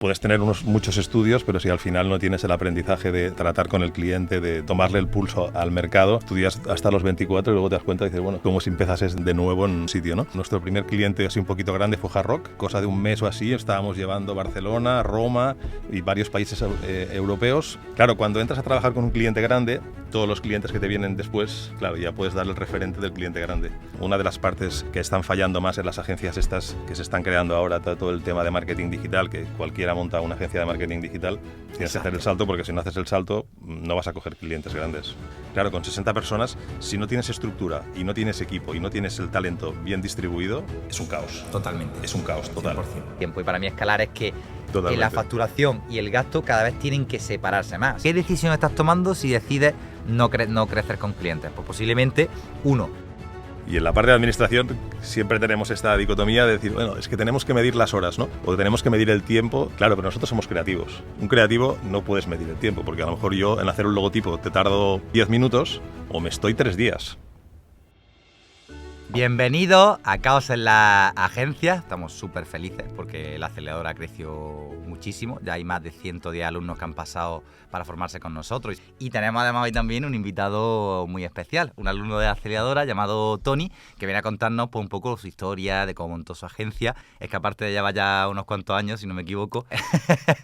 Puedes tener muchos estudios, pero si al final no tienes el aprendizaje de tratar con el cliente, de tomarle el pulso al mercado, estudias hasta los 24 y luego te das cuenta y dices, bueno, como si empezases de nuevo en un sitio, ¿no? Nuestro primer cliente así un poquito grande fue Hard Rock, cosa de un mes o así, estábamos llevando Barcelona, Roma y varios países europeos. Claro, cuando entras a trabajar con un cliente grande, todos los clientes que te vienen después, claro, ya puedes darle el referente del cliente grande. Una de las partes que están fallando más en las agencias estas que se están creando ahora, todo el tema de marketing digital, que cualquiera monta una agencia de marketing digital, tienes que hacer el salto, porque si no haces el salto no vas a coger clientes grandes. Claro, con 60 personas, si no tienes estructura y no tienes equipo y no tienes el talento bien distribuido, es un caos. Totalmente. Es un caos total. 100%. Tiempo. Y para mí escalar es que Totalmente. la facturación y el gasto cada vez tienen que separarse más. ¿Qué decisión estás tomando si decides no crecer con clientes? Pues posiblemente uno. Y en la parte de administración siempre tenemos esta dicotomía de decir, bueno, es que tenemos que medir las horas, ¿no? O tenemos que medir el tiempo. Claro, pero nosotros somos creativos. Un creativo no puedes medir el tiempo, porque a lo mejor yo en hacer un logotipo te tardo 10 minutos o me estoy 3 días. Bienvenido a Caos en la Agencia. Estamos súper felices porque la aceleradora creció muchísimo. Ya hay más de 110 alumnos que han pasado para formarse con nosotros. Y tenemos además hoy también un invitado muy especial, un alumno de la aceleradora llamado Tony, que viene a contarnos pues, un poco su historia, de cómo montó su agencia. Es que aparte de llevar ya unos cuantos años, si no me equivoco,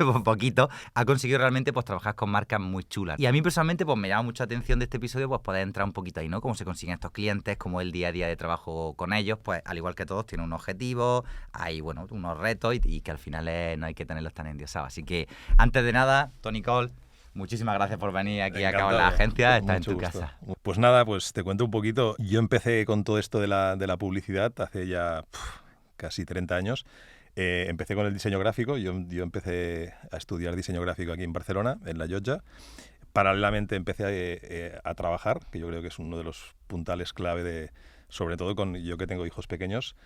un poquito, ha conseguido realmente pues, trabajar con marcas muy chulas. Y a mí personalmente pues, me llama mucha atención de este episodio pues, poder entrar un poquito ahí, ¿no? Cómo se consiguen estos clientes, cómo es el día a día de trabajo con ellos, pues al igual que todos tienen un objetivo, hay bueno, unos retos y que al final no hay que tenerlos tan endiosados. Así que antes de nada, Tony Cole, muchísimas gracias por venir aquí a Caos en la Agencia, estás en tu casa. Pues nada, pues te cuento un poquito. Yo empecé con todo esto de la publicidad hace ya casi 30 años. Empecé con el diseño gráfico, yo empecé a estudiar diseño gráfico aquí en Barcelona, en la Llotja. Paralelamente empecé a trabajar, que yo creo que es uno de los puntales clave de, sobre todo con yo que tengo hijos pequeños,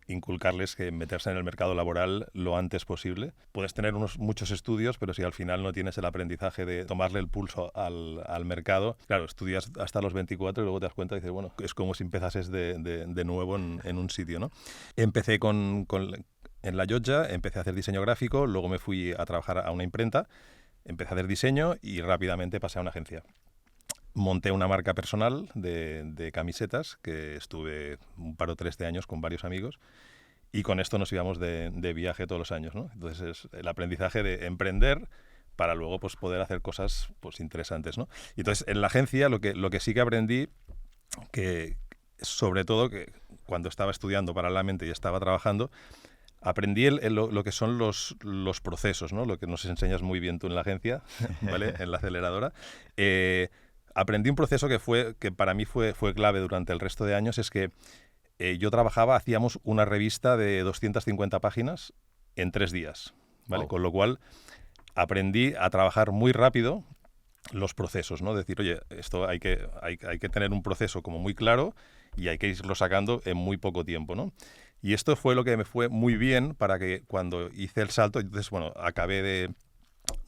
inculcarles que meterse en el mercado laboral lo antes posible. Puedes tener muchos estudios, pero si al final no tienes el aprendizaje de tomarle el pulso al mercado, claro, estudias hasta los 24 y luego te das cuenta y dices, bueno, es como si empezases de nuevo en un sitio, ¿no? Empecé en la Llotja, empecé a hacer diseño gráfico, luego me fui a trabajar a una imprenta, empecé a hacer diseño y rápidamente pasé a una agencia. Monté una marca personal de camisetas, que estuve un par o 3 de años con varios amigos, y con esto nos íbamos de viaje todos los años, ¿no? Entonces es el aprendizaje de emprender para luego pues, poder hacer cosas pues, interesantes, ¿no? Y entonces en la agencia lo que sí que aprendí, que sobre todo que cuando estaba estudiando paralelamente y estaba trabajando, aprendí lo que son los procesos, ¿no? Lo que nos enseñas muy bien tú en la agencia, ¿vale? En la aceleradora. Aprendí un proceso que para mí fue clave durante el resto de años, es que yo hacíamos una revista de 250 páginas en 3 días, ¿vale? Wow. Con lo cual aprendí a trabajar muy rápido los procesos, ¿no? Decir, oye, esto hay que tener un proceso como muy claro y hay que irlo sacando en muy poco tiempo, ¿no? Y esto fue lo que me fue muy bien para que cuando hice el salto, entonces, bueno, acabé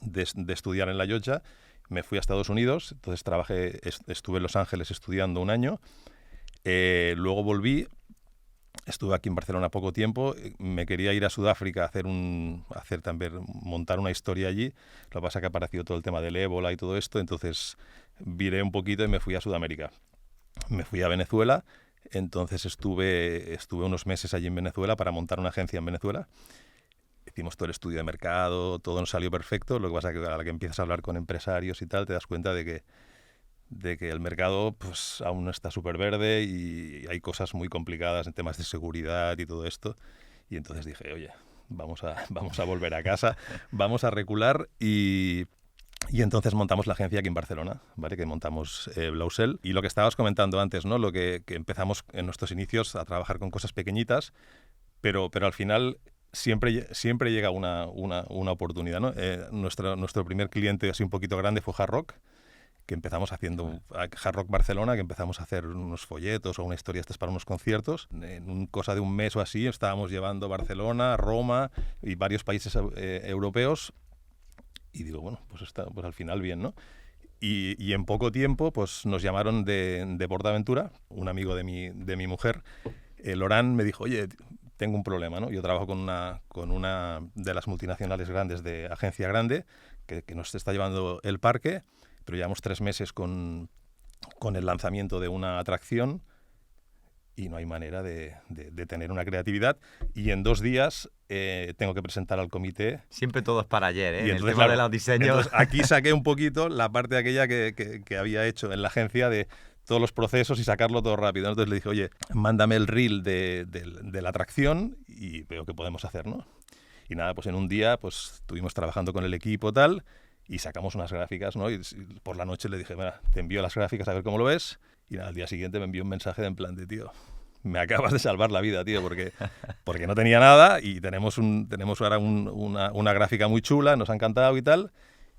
de estudiar en la Llotja, me fui a Estados Unidos, entonces estuve en Los Ángeles estudiando un año, luego volví, estuve aquí en Barcelona poco tiempo, me quería ir a Sudáfrica a montar una historia allí, lo que pasa es que ha aparecido todo el tema del ébola y todo esto, entonces viré un poquito y me fui a Sudamérica. Me fui a Venezuela, entonces estuve unos meses allí en Venezuela para montar una agencia en Venezuela. Hicimos todo el estudio de mercado, todo nos salió perfecto, lo que pasa es que a la que empiezas a hablar con empresarios y tal, te das cuenta de que el mercado pues, aún no está súper verde y hay cosas muy complicadas en temas de seguridad y todo esto. Y entonces dije, oye, vamos a volver a casa, vamos a recular y entonces montamos la agencia aquí en Barcelona, ¿vale? Que montamos Blausel. Y lo que estabas comentando antes, ¿no? Lo que empezamos en nuestros inicios a trabajar con cosas pequeñitas, pero al final siempre llega una oportunidad, ¿no? Nuestro primer cliente así un poquito grande fue Hard Rock, que empezamos haciendo Hard Rock Barcelona, que empezamos a hacer unos folletos o una historia estas para unos conciertos. En cosa de un mes o así estábamos llevando Barcelona, Roma y varios países europeos. Y digo, bueno, pues al final bien, ¿no? Y en poco tiempo pues nos llamaron de PortAventura, un amigo de mi mujer, Lorán, me dijo, oye, tengo un problema, ¿no? Yo trabajo con una de las multinacionales grandes de agencia grande que nos está llevando el parque, pero llevamos 3 meses con el lanzamiento de una atracción y no hay manera de tener una creatividad. Y en 2 días tengo que presentar al comité. Siempre todo es para ayer, ¿eh? Y En entonces, el tema claro, de los diseños. entonces, aquí saqué un poquito la parte aquella que había hecho en la agencia de todos los procesos y sacarlo todo rápido. Entonces le dije, oye, mándame el reel de la atracción y veo qué podemos hacer, ¿no? Y nada, pues en un día pues estuvimos trabajando con el equipo tal y sacamos unas gráficas, ¿no? Y por la noche le dije, mira, te envío las gráficas a ver cómo lo ves. Y nada, al día siguiente me envió un mensaje de en plan de, tío, me acabas de salvar la vida, tío, porque no tenía nada y tenemos ahora una gráfica muy chula, nos ha encantado y tal.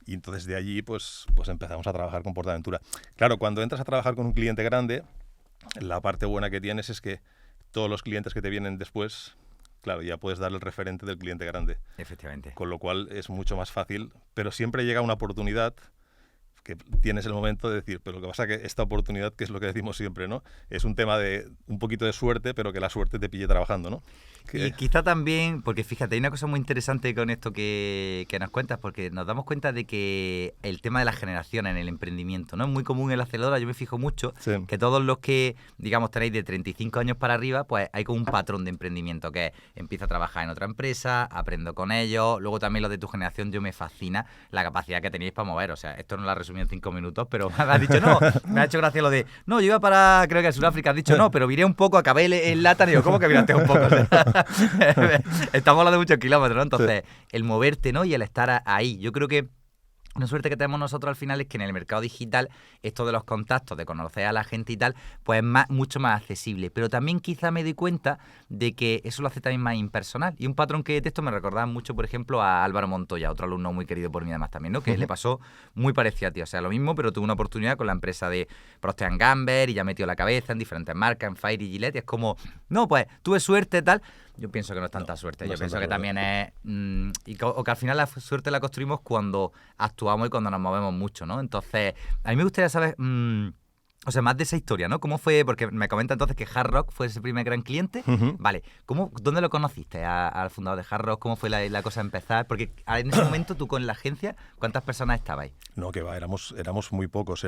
Y entonces de allí pues empezamos a trabajar con PortAventura. Claro, cuando entras a trabajar con un cliente grande, la parte buena que tienes es que todos los clientes que te vienen después, claro, ya puedes darle el referente del cliente grande. Efectivamente. Con lo cual es mucho más fácil, pero siempre llega una oportunidad que tienes el momento de decir, pero lo que pasa es que esta oportunidad, que es lo que decimos siempre, ¿no? Es un tema de un poquito de suerte, pero que la suerte te pille trabajando, ¿no? Y quizá también, porque fíjate, hay una cosa muy interesante con esto que nos cuentas, porque nos damos cuenta de que el tema de la generación en el emprendimiento, ¿no? Es muy común en la aceleradora, yo me fijo mucho, Sí. que todos los que, digamos, tenéis de 35 años para arriba, pues hay como un patrón de emprendimiento, que es, empiezo a trabajar en otra empresa, aprendo con ellos, luego también los de tu generación, yo me fascina la capacidad que tenéis para mover, o sea, esto no lo has resumido en 5 minutos, pero me has dicho, no, me ha hecho gracia lo de, no, yo iba para, creo que a Sudáfrica, has dicho, no, pero viré un poco, acabé en Lata, y digo, ¿cómo que viraste un poco? O sea, estamos hablando de muchos kilómetros, ¿no? Entonces, el moverte, ¿no? Y el estar ahí. Yo creo que una suerte que tenemos nosotros al final es que en el mercado digital esto de los contactos, de conocer a la gente y tal, pues es mucho más accesible. Pero también quizá me doy cuenta de que eso lo hace también más impersonal. Y un patrón que detesto me recordaba mucho, por ejemplo, a Álvaro Montoya, otro alumno muy querido por mí además también, ¿no? Que le pasó muy parecido a ti. O sea, lo mismo, pero tuvo una oportunidad con la empresa de Procter & Gamble y ya metió la cabeza en diferentes marcas, en Fire y Gillette. Y es como, no, pues tuve suerte tal. Yo pienso que no es tanta suerte. Yo pienso que también es... o que al final la suerte la construimos cuando actuamos y cuando nos movemos mucho, ¿no? Entonces, a mí me gustaría saber... o sea, más de esa historia, ¿no? ¿Cómo fue? Porque me comenta entonces que Hard Rock fue ese primer gran cliente. Vale, ¿dónde lo conociste al fundador de Hard Rock? ¿Cómo fue la cosa a empezar? Porque en ese momento tú con la agencia, ¿cuántas personas estabais? No, que va, éramos muy pocos,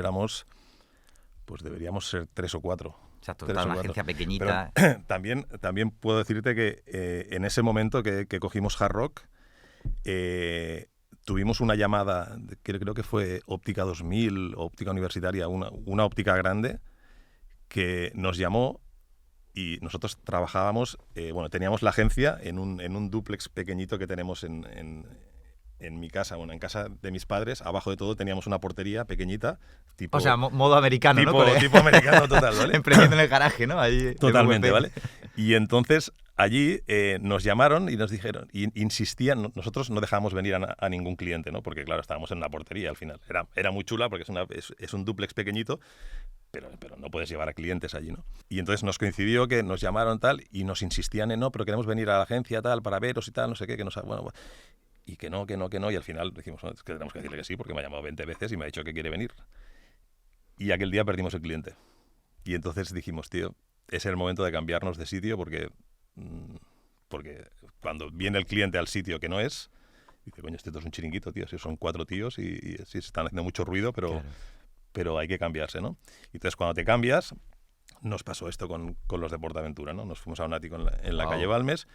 pues deberíamos ser 3 o 4. Exacto, una agencia pequeñita. Pero, también puedo decirte que en ese momento que cogimos Hard Rock, tuvimos una llamada, que creo que fue Óptica 2000, Óptica Universitaria, una óptica grande, que nos llamó y nosotros trabajábamos, teníamos la agencia en un dúplex pequeñito que tenemos en mi casa, en casa de mis padres. Abajo de todo teníamos una portería pequeñita. Tipo, o sea, modo americano, tipo, ¿no? Tipo americano total, ¿vale? Emprendiendo en el garaje, ¿no? Ahí, totalmente, ¿vale? Y entonces allí nos llamaron y nos dijeron, y insistían, nosotros no dejábamos venir a ningún cliente, ¿no? Porque claro, estábamos en una portería al final. Era muy chula porque es un dúplex pequeñito, pero no puedes llevar a clientes allí, ¿no? Y entonces nos coincidió que nos llamaron tal y nos insistían en, no, pero queremos venir a la agencia tal para veros y tal, no sé qué, que nos... Bueno, y que no, y al final decimos, no, es que tenemos que decirle que sí, porque me ha llamado 20 veces y me ha dicho que quiere venir. Y aquel día perdimos el cliente. Y entonces dijimos, tío, es el momento de cambiarnos de sitio porque cuando viene el cliente al sitio que no es, dice, coño, esto es un chiringuito, tío, si son 4 tíos y sí se están haciendo mucho ruido, pero hay que cambiarse, ¿no? Y entonces cuando te cambias, nos pasó esto con los de PortAventura, ¿no? Nos fuimos a un ático en la calle Balmes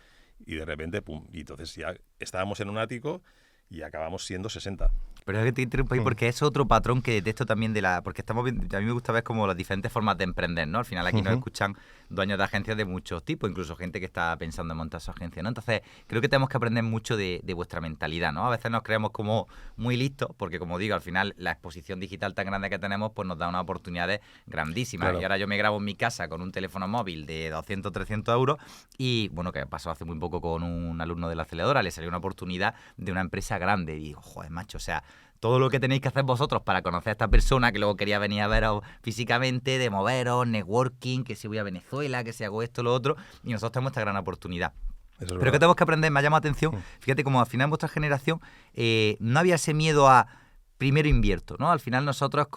y de repente, pum, y entonces ya estábamos en un ático y acabamos siendo 60. Pero es que te interrumpo ahí porque es otro patrón que detesto también porque estamos viendo, a mí me gusta ver como las diferentes formas de emprender, ¿no? Al final aquí nos escuchan dueños de agencias de muchos tipos, incluso gente que está pensando en montar su agencia, ¿no? Entonces creo que tenemos que aprender mucho de vuestra mentalidad, ¿no? A veces nos creemos como muy listos, porque como digo, al final la exposición digital tan grande que tenemos pues nos da unas oportunidades grandísimas. Claro. Y ahora yo me grabo en mi casa con un teléfono móvil de 200, 300 euros y, bueno, que pasó hace muy poco con un alumno de la aceleradora, le salió una oportunidad de una empresa grande y digo, joder, macho, o sea, todo lo que tenéis que hacer vosotros para conocer a esta persona que luego quería venir a veros físicamente, de moveros, networking, que si voy a Venezuela, que si hago esto, lo otro, y nosotros tenemos esta gran oportunidad. Pero que tenemos que aprender, me ha llamado la atención, fíjate como al final en vuestra generación no había ese miedo a primero invierto, ¿no? Al final nosotros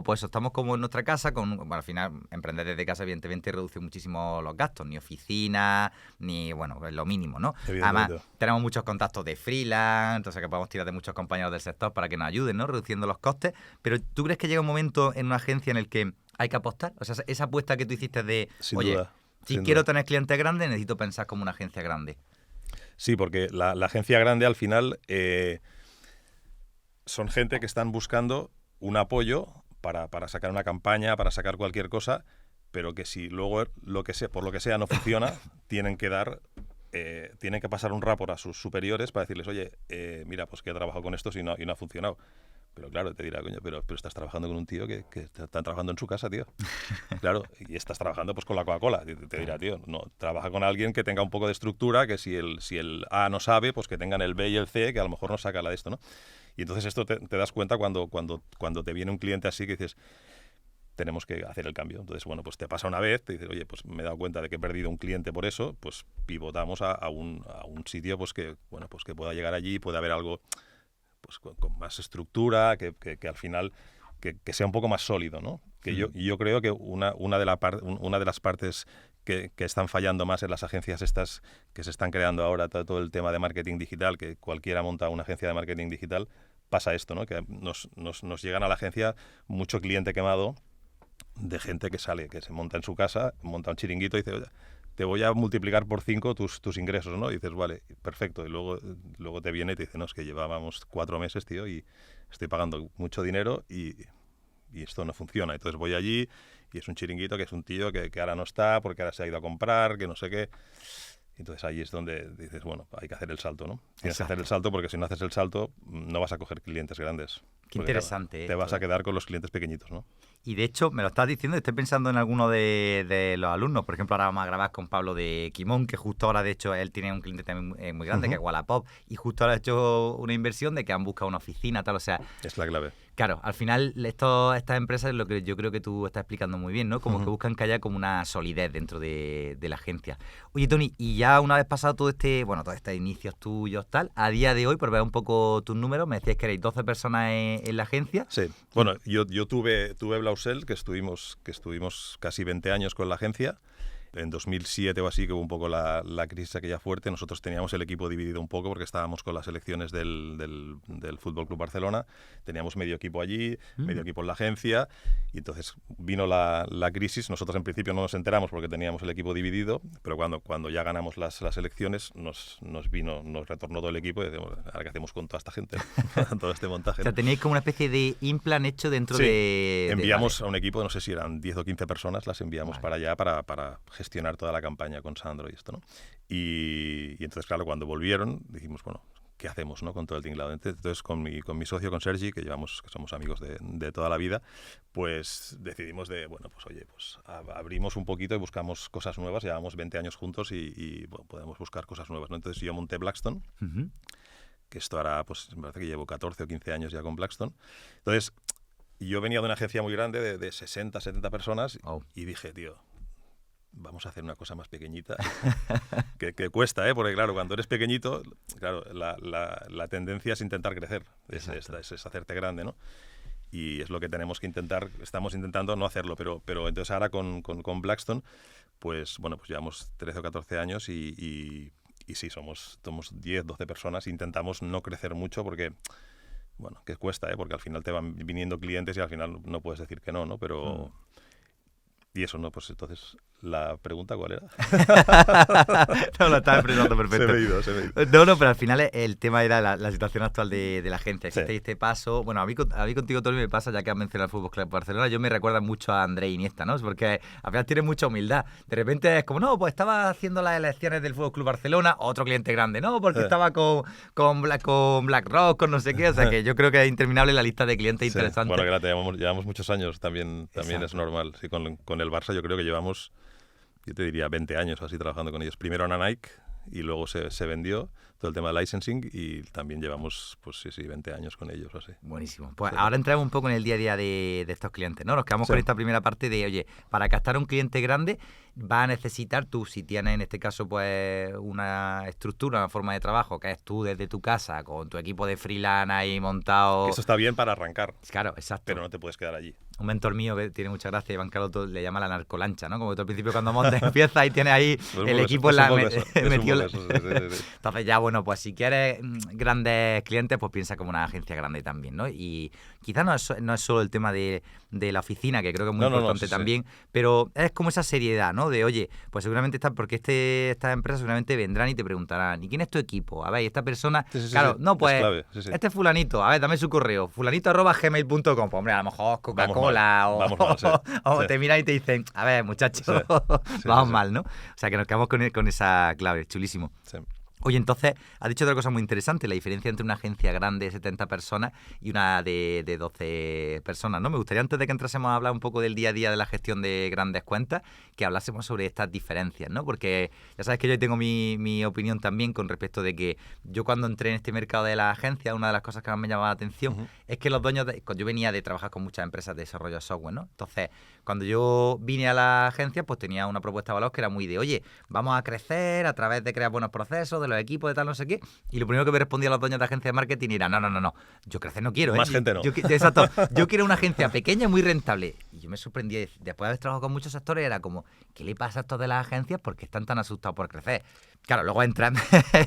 pues estamos como en nuestra casa, bueno, al final emprender desde casa evidentemente reduce muchísimo los gastos, ni oficina, ni, bueno, lo mínimo, ¿no? Además, tenemos muchos contactos de freelance, entonces que podemos tirar de muchos compañeros del sector para que nos ayuden, ¿no? Reduciendo los costes, pero ¿tú crees que llega un momento en una agencia en el que hay que apostar? O sea, esa apuesta que tú hiciste de, sin oye, duda, si quiero tener clientes grandes, necesito pensar como una agencia grande. Sí, porque la agencia grande al final son gente que están buscando un apoyo para sacar una campaña, para sacar cualquier cosa, pero que si luego por lo que sea no funciona, tienen que pasar un rapport a sus superiores para decirles, oye, mira, pues que he trabajado con esto y no ha funcionado. Pero claro, te dirá, coño, pero estás trabajando con un tío que está trabajando en su casa, tío. Claro, y estás trabajando pues con la Coca-Cola. Te dirá, tío, no, trabaja con alguien que tenga un poco de estructura, que si el A no sabe, pues que tengan el B y el C, que a lo mejor no saca la de esto, ¿no? Y entonces esto te das cuenta cuando te viene un cliente así que dices, tenemos que hacer el cambio. Entonces, bueno, pues te pasa una vez, te dices, oye, pues me he dado cuenta de que he perdido un cliente por eso, pues pivotamos a un sitio pues que, bueno, pues que pueda llegar allí, puede haber algo pues con más estructura, que al final que sea un poco más sólido, ¿no? Que yo creo que una de las partes que están fallando más en las agencias estas que se están creando ahora, todo el tema de marketing digital, que cualquiera monta una agencia de marketing digital, pasa esto, ¿no? Que nos llegan a la agencia mucho cliente quemado de gente que se monta en su casa, monta un chiringuito y dice, oye, te voy a multiplicar por 5 tus ingresos, ¿no? Y dices, vale, perfecto. Y luego te viene y te dice, no, es que llevábamos 4 meses, tío, y estoy pagando mucho dinero y esto no funciona. Entonces voy allí y es un chiringuito que es un tío que ahora no está porque ahora se ha ido a comprar, que no sé qué. Entonces ahí es donde dices, bueno, hay que hacer el salto, ¿no? Tienes que hacer el salto porque si no haces el salto no vas a coger clientes grandes. Qué interesante. Te vas a quedar con los clientes pequeñitos, ¿no? Y de hecho, me lo estás diciendo, estoy pensando en alguno de los alumnos. Por ejemplo, ahora vamos a grabar con Pablo de Quimón, que justo ahora, de hecho, él tiene un cliente también muy grande, que es Wallapop, y justo ahora ha hecho una inversión de que han buscado una oficina, tal, o sea... Es la clave. Claro, al final estas empresas es lo que yo creo que tú estás explicando muy bien, ¿no? Como que buscan que haya como una solidez dentro de la agencia. Oye, Tony, y ya una vez pasado todos estos inicios tuyos, tal, a día de hoy, por ver un poco tus números, me decías que erais 12 personas en la agencia. Sí, bueno, yo tuve Blausel, que estuvimos casi 20 años con la agencia. En 2007 o así, que hubo un poco la crisis aquella fuerte, nosotros teníamos el equipo dividido un poco porque estábamos con las elecciones del Fútbol Club Barcelona, teníamos medio equipo allí, medio equipo en la agencia, y entonces vino la crisis. Nosotros en principio no nos enteramos porque teníamos el equipo dividido, pero cuando ya ganamos las elecciones nos retornó todo el equipo y decimos, ¿ahora qué hacemos con toda esta gente? Todo este montaje. O sea, teníais como una especie de implant hecho dentro de... Enviamos a un equipo, no sé si eran 10 o 15 personas, las enviamos para allá para gestionar toda la campaña con Sandro y esto, ¿no? Y entonces, claro, cuando volvieron, dijimos, bueno, ¿qué hacemos, ¿no? Con todo el tinglado. Entonces, con mi socio, con Sergi, que somos amigos de toda la vida, pues decidimos bueno, pues oye, pues abrimos un poquito y buscamos cosas nuevas. Llevamos 20 años juntos y bueno, podemos buscar cosas nuevas, ¿no? Entonces yo monté Blackstone, que esto hará, pues me parece que llevo 14 o 15 años ya con Blackstone. Entonces, yo venía de una agencia muy grande de 60, 70 personas y dije, tío, vamos a hacer una cosa más pequeñita, que cuesta, porque claro, cuando eres pequeñito, claro, la tendencia es intentar crecer, es hacerte grande, ¿no? Y es lo que tenemos que intentar, estamos intentando no hacerlo, pero entonces ahora con Blackstone, pues bueno, pues llevamos 13 o 14 años y sí, somos 10, 12 personas, intentamos no crecer mucho porque... Bueno, que cuesta, porque al final te van viniendo clientes y al final no puedes decir que no, pero... Y eso, ¿no? Pues entonces, ¿la pregunta cuál era? No, lo estaba expresando perfecto. Se me ha ido. No, pero al final el tema era la situación actual de la agencia. Sí. Este paso... Bueno, a mí contigo, Tony, me pasa, ya que has mencionado el Fútbol Club Barcelona, yo me recuerda mucho a André Iniesta, ¿no? Porque al final tiene mucha humildad. De repente es como, no, pues estaba haciendo las elecciones del Fútbol Club Barcelona, otro cliente grande, ¿no? Porque estaba con BlackRock, con no sé qué. O sea, que yo creo que es interminable la lista de clientes interesantes. Bueno, que llevamos muchos años, también es normal. Sí, con el Barça yo creo que llevamos, yo te diría, 20 años así trabajando con ellos. Primero en Nike y luego se vendió. todo el tema de licensing, y también llevamos, pues sí, 20 años con ellos o así. Buenísimo. Pues Sí. ahora entramos un poco en el día a día de estos clientes, ¿no? Nos quedamos Sí. con esta primera parte de, oye, para captar a un cliente grande va a necesitar tú, si tienes en este caso pues una estructura, una forma de trabajo, que es tú desde tu casa, con tu equipo de freelance ahí montado. Que eso está bien para arrancar, Claro, exacto. pero no te puedes quedar allí. Un mentor mío que tiene mucha gracia, Iván Carlos, le llama la narcolancha, ¿no? Como que tú al principio cuando montes empiezas y tienes ahí Pues el un equipo poco en la eso, es un metido. poco eso, sí. Entonces ya, bueno, pues si quieres grandes clientes, pues piensa como una agencia grande también, ¿no? Y quizás no es solo el tema de la oficina, que creo que es muy importante sí, también, pero es como esa seriedad, ¿no? De, oye, pues seguramente porque estas empresas seguramente vendrán y te preguntarán, ¿y quién es tu equipo? A ver, y esta persona, Sí, claro, no, pues, es clave, sí. este es fulanito, a ver, dame su correo, fulanito@gmail.com, pues hombre, a lo mejor Coca-Cola Vamos mal, sí. o Sí. te miran y te dicen, a ver, muchachos, Sí, vamos sí. mal, ¿no? O sea, que nos quedamos con esa clave, chulísimo. Sí. Oye, entonces, has dicho otra cosa muy interesante, la diferencia entre una agencia grande de 70 personas y una de 12 personas, ¿no? Me gustaría, antes de que entrásemos a hablar un poco del día a día de la gestión de grandes cuentas, que hablásemos sobre estas diferencias, ¿no? Porque ya sabes que yo tengo mi opinión también con respecto de que yo cuando entré en este mercado de la agencia, una de las cosas que más me llamaba la atención es que los dueños, yo venía de trabajar con muchas empresas de desarrollo de software, ¿no? Entonces, cuando yo vine a la agencia, pues tenía una propuesta de valor que era muy de, oye, vamos a crecer a través de crear buenos procesos, de los equipos, de tal, no sé qué. Y lo primero que me respondían los dueños de agencia de marketing era, no, yo crecer no quiero, ¿eh? Más gente no. Exacto, yo quiero una agencia pequeña y muy rentable. Y yo me sorprendí, después de haber trabajado con muchos sectores, era como, ¿qué le pasa a estos de las agencias? ¿Por qué están tan asustados por crecer? Claro, luego entran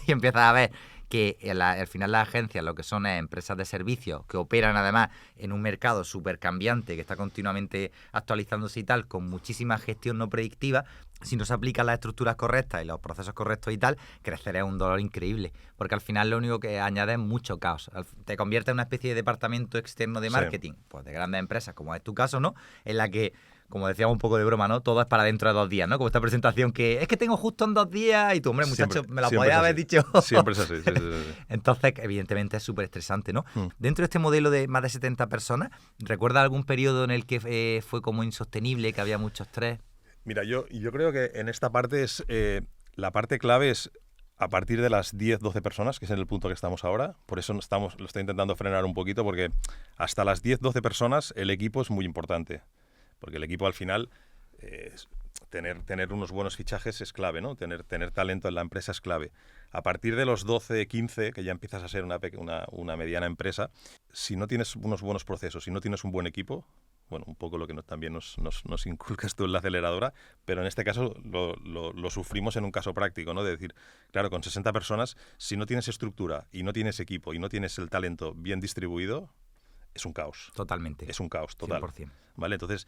y empiezas a ver que al final las agencias lo que son es empresas de servicios que operan además en un mercado súper cambiante, que está continuamente actualizándose y tal, con muchísima gestión no predictiva. Si no se aplican las estructuras correctas y los procesos correctos y tal, crecer es un dolor increíble, porque al final lo único que añade es mucho caos. Te convierte en una especie de departamento externo de marketing, pues de grandes empresas, como es tu caso, ¿no? En la que, como decíamos un poco de broma, ¿no? Todo es para dentro de 2 días, ¿no? Como esta presentación que es que tengo justo en 2 días y tú, hombre, muchacho, me lo podías haber dicho. Siempre es así, sí. Entonces, evidentemente es súper estresante, ¿no? Dentro de este modelo de más de 70 personas, ¿recuerdas algún periodo en el que fue como insostenible, que había mucho estrés? Mira, yo creo que en esta parte la parte clave es a partir de las 10, 12 personas, que es en el punto que estamos ahora. Por eso lo estoy intentando frenar un poquito, porque hasta las 10, 12 personas el equipo es muy importante. Porque el equipo al final, tener unos buenos fichajes es clave, ¿no? Tener talento en la empresa es clave. A partir de los 12, 15, que ya empiezas a ser una mediana empresa, si no tienes unos buenos procesos, si no tienes un buen equipo, bueno, un poco lo que también nos inculcas tú en la aceleradora, pero en este caso lo sufrimos en un caso práctico, ¿no? De decir, claro, con 60 personas, si no tienes estructura y no tienes equipo y no tienes el talento bien distribuido, es un caos. Totalmente. Es un caos total. 100%. ¿Vale? Entonces,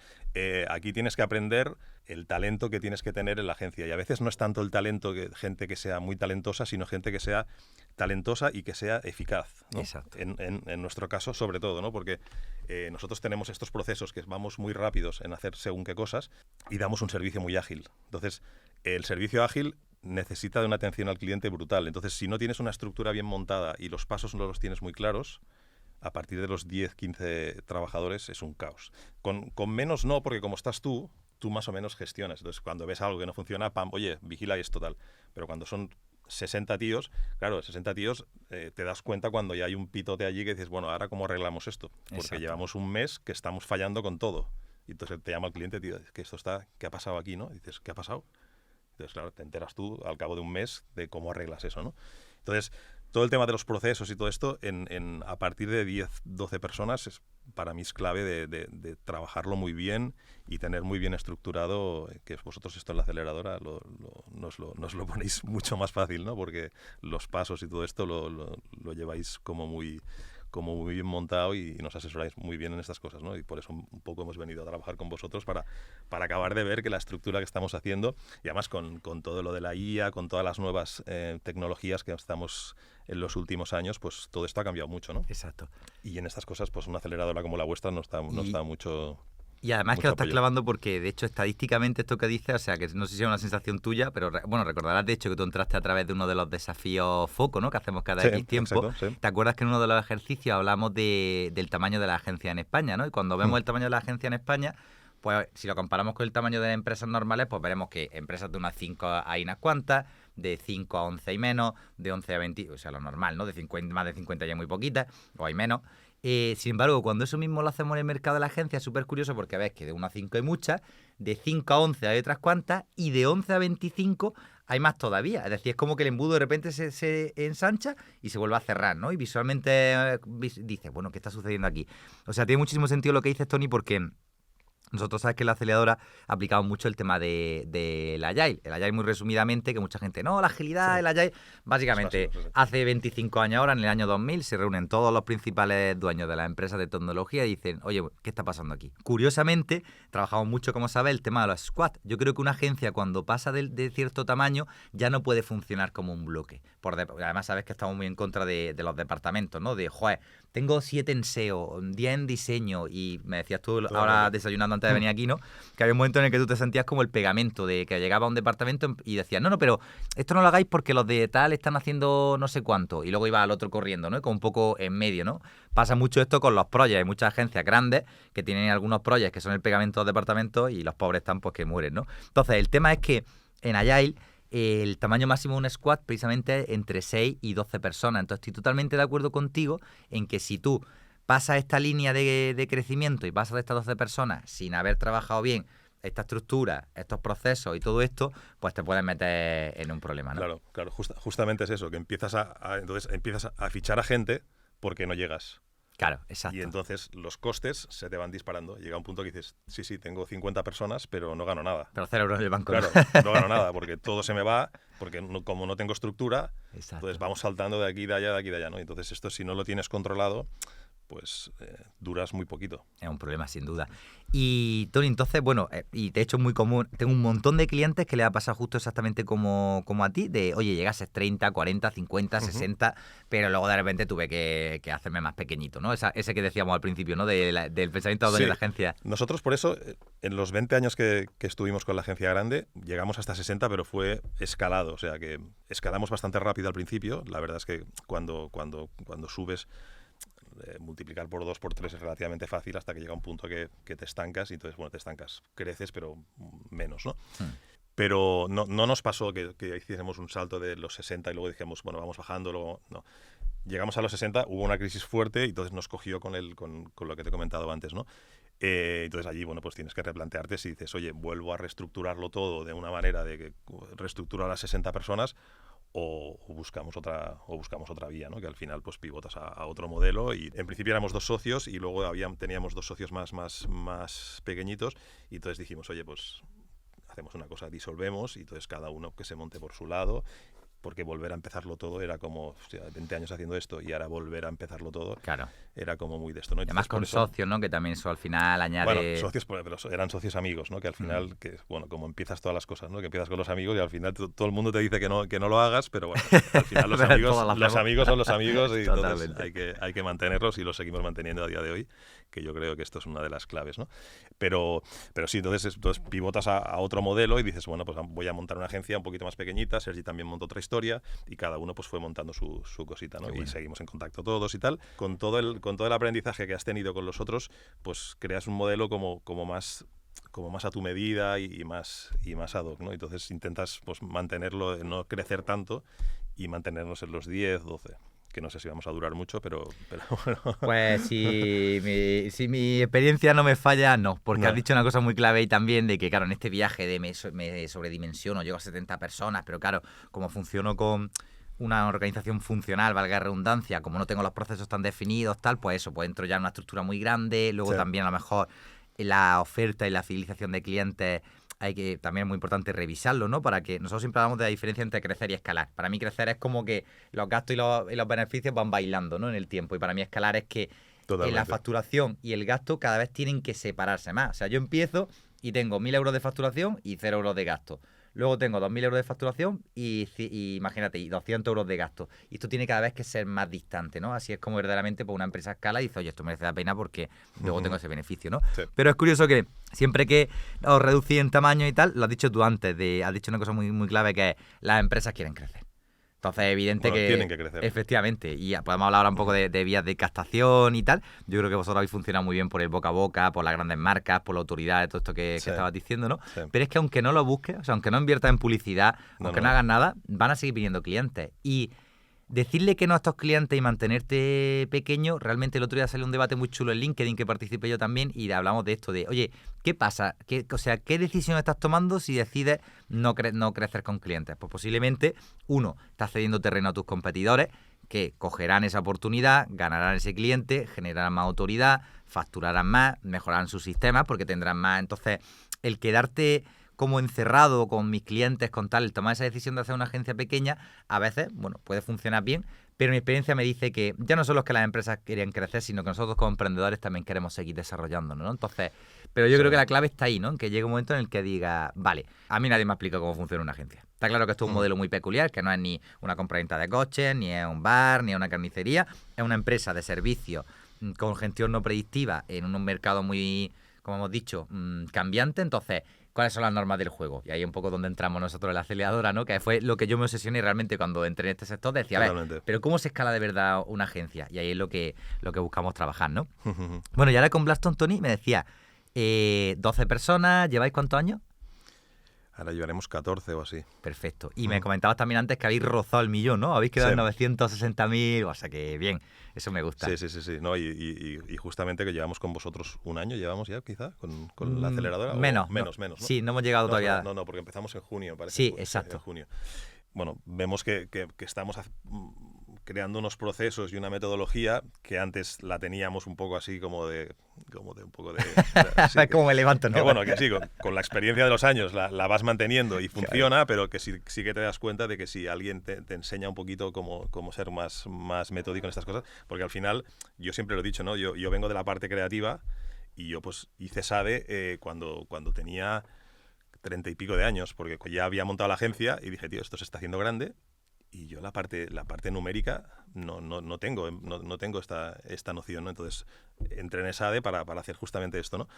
aquí tienes que aprender el talento que tienes que tener en la agencia. Y a veces no es tanto el talento, gente que sea muy talentosa, sino gente que sea talentosa y que sea eficaz, ¿no? Exacto. En nuestro caso, sobre todo, ¿no? Porque nosotros tenemos estos procesos que vamos muy rápidos en hacer según qué cosas y damos un servicio muy ágil. Entonces, el servicio ágil necesita de una atención al cliente brutal. Entonces, si no tienes una estructura bien montada y los pasos no los tienes muy claros, a partir de los 10, 15 trabajadores es un caos. Con menos no, porque como estás tú más o menos gestionas. Entonces, cuando ves algo que no funciona, pam, oye, vigila esto, tal. Pero cuando son 60 tíos, claro, 60 tíos, te das cuenta cuando ya hay un pitote allí que dices, bueno, ¿ahora cómo arreglamos esto? Porque Exacto. llevamos un mes que estamos fallando con todo. Y entonces te llama el cliente, tío, es que ¿qué ha pasado aquí, no? Y dices, ¿qué ha pasado? Entonces, claro, te enteras tú al cabo de un mes de cómo arreglas eso, ¿no? Entonces, todo el tema de los procesos y todo esto, a partir de 10, 12 personas, para mí es clave de trabajarlo muy bien y tener muy bien estructurado, que vosotros esto en la aceleradora nos lo ponéis mucho más fácil, ¿no? Porque los pasos y todo esto lo lleváis como muy bien montado y nos asesoráis muy bien en estas cosas, ¿no? Y por eso un poco hemos venido a trabajar con vosotros para acabar de ver que la estructura que estamos haciendo, y además con todo lo de la IA, con todas las nuevas tecnologías que estamos en los últimos años, pues todo esto ha cambiado mucho, ¿no? Exacto. Y en estas cosas, pues una aceleradora como la vuestra no está mucho... Y además mucho que lo estás apoyo. clavando porque, de hecho, estadísticamente esto que dices, o sea, que no sé si es una sensación tuya, pero bueno, recordarás, de hecho, que tú entraste a través de uno de los desafíos Foco, ¿no? Que hacemos cada X tiempo. Exacto, sí. ¿Te acuerdas que en uno de los ejercicios hablamos del tamaño de la agencia en España, ¿no? Y cuando vemos el tamaño de la agencia en España, pues si lo comparamos con el tamaño de empresas normales, pues veremos que empresas de unas 5 hay unas cuantas, de 5 a 11 hay menos, de 11 a 20, o sea, lo normal, ¿no? De 50, más de 50 ya hay muy poquitas, o hay menos. Sin embargo, cuando eso mismo lo hacemos en el mercado de la agencia, es súper curioso porque ves que de 1 a 5 hay muchas, de 5 a 11 hay otras cuantas, y de 11 a 25 hay más todavía. Es decir, es como que el embudo de repente se ensancha y se vuelve a cerrar, ¿no? Y visualmente dices, bueno, ¿qué está sucediendo aquí? O sea, tiene muchísimo sentido lo que dices, Tony, porque nosotros sabes que en la aceleradora aplicamos mucho el tema del Agile. El Agile, muy resumidamente, que mucha gente, no, la agilidad, el Agile. Básicamente, hace 25 años ahora, en el año 2000, se reúnen todos los principales dueños de las empresas de tecnología y dicen, oye, ¿qué está pasando aquí? Curiosamente, trabajamos mucho, como sabes, el tema de los squads. Yo creo que una agencia, cuando pasa de cierto tamaño, ya no puede funcionar como un bloque. Además, sabes que estamos muy en contra de los departamentos, ¿no? De, joder, tengo 7 en SEO, 10 en diseño, y me decías tú ahora desayunando antes de venir aquí, ¿no? Que había un momento en el que tú te sentías como el pegamento, de que llegaba a un departamento y decías, no, pero esto no lo hagáis porque los de tal están haciendo no sé cuánto, y luego iba al otro corriendo, ¿no? Como un poco en medio, ¿no? Pasa mucho esto con los projects. Hay muchas agencias grandes que tienen algunos projects que son el pegamento de los departamentos y los pobres están pues que mueren, ¿no? Entonces, el tema es que en Agile el tamaño máximo de un squad precisamente es entre 6 y 12 personas. Entonces estoy totalmente de acuerdo contigo en que si tú pasas esta línea de crecimiento y pasas de estas 12 personas sin haber trabajado bien esta estructura, estos procesos y todo esto, pues te puedes meter en un problema, ¿no? Claro, justamente es eso, que entonces empiezas a fichar a gente porque no llegas. Claro, exacto. Y entonces los costes se te van disparando. Llega un punto que dices, sí, tengo 50 personas, pero no gano nada. Pero 0 euros en el banco. Claro, no gano nada, porque todo se me va, porque como no tengo estructura, entonces vamos saltando de aquí, de allá, de aquí, de allá, ¿no? Entonces esto, si no lo tienes controlado, pues duras muy poquito. Es un problema, sin duda. Y, Tony, entonces, bueno, y de hecho es muy común, tengo un montón de clientes que le ha pasado justo exactamente como a ti, de, oye, llegases 30, 40, 50, 60, pero luego de repente tuve que hacerme más pequeñito, ¿no? Ese que decíamos al principio, ¿no? Del pensamiento de la agencia. Nosotros, por eso, en los 20 años que estuvimos con la agencia grande, llegamos hasta 60, pero fue escalado. O sea, que escalamos bastante rápido al principio. La verdad es que cuando subes, multiplicar por 2, por 3 es relativamente fácil hasta que llega un punto que te estancas y entonces, bueno, te estancas, creces, pero menos, ¿no? Pero no nos pasó que hiciésemos un salto de los 60 y luego dijimos, bueno, vamos bajando, luego no. Llegamos a los 60, hubo una crisis fuerte y entonces nos cogió con lo que te he comentado antes, ¿no? Entonces allí, bueno, pues tienes que replantearte si dices, oye, vuelvo a reestructurarlo todo de una manera de que reestructuro a las 60 personas o buscamos otra vía, ¿no? Que al final pues pivotas a otro modelo y en principio éramos 2 socios y luego teníamos 2 socios más pequeñitos y entonces dijimos, oye, pues hacemos una cosa, disolvemos y entonces cada uno que se monte por su lado, porque volver a empezarlo todo era como, o sea, 20 años haciendo esto y ahora volver a empezarlo todo, claro, era como muy de esto, ¿no? Además con socios, ¿no? Que también eso al final añade... Bueno, socios, pero eran socios amigos, ¿no? Que al final, bueno, como empiezas todas las cosas, ¿no? Que empiezas con los amigos y al final todo el mundo te dice que no lo hagas, pero bueno, al final los amigos son los amigos y entonces hay que mantenerlos y los seguimos manteniendo a día de hoy, que yo creo que esto es una de las claves, ¿no? Pero sí, entonces pivotas a otro modelo y dices, bueno, pues voy a montar una agencia un poquito más pequeñita, Sergi también montó otra historia y cada uno pues fue montando su cosita, ¿no? Y seguimos en contacto todos y tal. Con todo el aprendizaje que has tenido con los otros, pues creas un modelo como más a tu medida y más ad hoc, ¿no? Entonces intentas pues mantenerlo, no crecer tanto y mantenernos en los 10, 12. Que no sé si vamos a durar mucho, pero bueno. Pues si mi experiencia no me falla, no. Porque has dicho una cosa muy clave ahí también, de que, claro, en este viaje me sobredimensiono, llego a 70 personas, pero claro, como funciono con una organización funcional, valga la redundancia, como no tengo los procesos tan definidos, tal, pues eso, pues entro ya en una estructura muy grande, luego también a lo mejor la oferta y la fidelización de clientes también es muy importante revisarlo, ¿no? Para que nosotros siempre hablamos de la diferencia entre crecer y escalar. Para mí crecer es como que los gastos y los beneficios van bailando, ¿no? En el tiempo. Y para mí escalar es que la facturación y el gasto cada vez tienen que separarse más. O sea, yo empiezo y tengo 1.000 euros de facturación y 0 euros de gasto. Luego tengo 2.000 euros de facturación y imagínate, y 200 euros de gasto. Y esto tiene cada vez que ser más distante, ¿no? Así es como verdaderamente pues, una empresa escala y dice, oye, esto merece la pena porque luego tengo ese beneficio, ¿no? Sí. Pero es curioso que siempre que os reducís en tamaño y tal, lo has dicho tú antes, has dicho una cosa muy, muy clave que es, las empresas quieren crecer. Entonces es evidente Bueno, que... tienen que crecer. Efectivamente. Y podemos hablar ahora un poco de vías de captación y tal. Yo creo que vosotros habéis funcionado muy bien por el boca a boca, por las grandes marcas, por la autoridad, de todo esto que Sí. estabas diciendo, ¿no? Sí. Pero es que aunque no lo busques, o sea, aunque no inviertas en publicidad, aunque no hagas nada, van a seguir viniendo clientes. Y decirle que no a estos clientes y mantenerte pequeño, realmente el otro día salió un debate muy chulo en LinkedIn que participé yo también y hablamos de esto de, oye, ¿qué pasa? ¿Qué decisión estás tomando si decides no crecer con clientes? Pues posiblemente, uno, estás cediendo terreno a tus competidores que cogerán esa oportunidad, ganarán ese cliente, generarán más autoridad, facturarán más, mejorarán sus sistemas porque tendrán más. Entonces, el quedarte como encerrado con mis clientes, con tal, el tomar esa decisión de hacer una agencia pequeña, a veces, bueno, puede funcionar bien, pero mi experiencia me dice que ya no solo es que las empresas querían crecer, sino que nosotros como emprendedores también queremos seguir desarrollándonos, ¿no? Entonces, pero yo creo que la clave está ahí, ¿no? En que llegue un momento en el que diga, vale, a mí nadie me ha explicado cómo funciona una agencia. Está claro que esto es un modelo muy peculiar, que no es ni una compraventa de coches, ni es un bar, ni es una carnicería, es una empresa de servicios con gestión no predictiva en un mercado muy, como hemos dicho, cambiante. Entonces, ¿cuáles son las normas del juego? Y ahí un poco donde entramos nosotros en la aceleradora, ¿no? Que fue lo que yo me obsesioné realmente cuando entré en este sector. Decía, a ver, pero ¿cómo se escala de verdad una agencia? Y ahí es lo que buscamos trabajar, ¿no? Bueno, y ahora con Blackstone, Tony, me decía, 12 personas, ¿lleváis cuántos años? Ahora llevaremos 14 o así. Perfecto. Y me comentabas también antes que habéis rozado el millón, ¿no? Habéis quedado en 960.000, o sea que bien, eso me gusta. Sí. No, y justamente que llevamos con vosotros un año, llevamos ya quizá con la aceleradora. Menos, ¿no? Sí, no hemos llegado todavía. No, porque empezamos en junio, parece. Sí, exacto. En junio. Bueno, vemos que estamos creando unos procesos y una metodología que antes la teníamos un poco así como de un poco de... Sí, como me levanto, ¿no? Que bueno, que sí, con la experiencia de los años la vas manteniendo y funciona, claro. Pero que sí que te das cuenta de que si alguien te enseña un poquito cómo ser más metódico en estas cosas, porque al final, yo siempre lo he dicho, ¿no? Yo vengo de la parte creativa y yo pues hice SADE cuando tenía 30 y pico de años, porque ya había montado la agencia y dije, tío, esto se está haciendo grande. Y yo la parte numérica no tengo esta noción, ¿no? Entonces entré en SADE para hacer justamente esto, ¿no?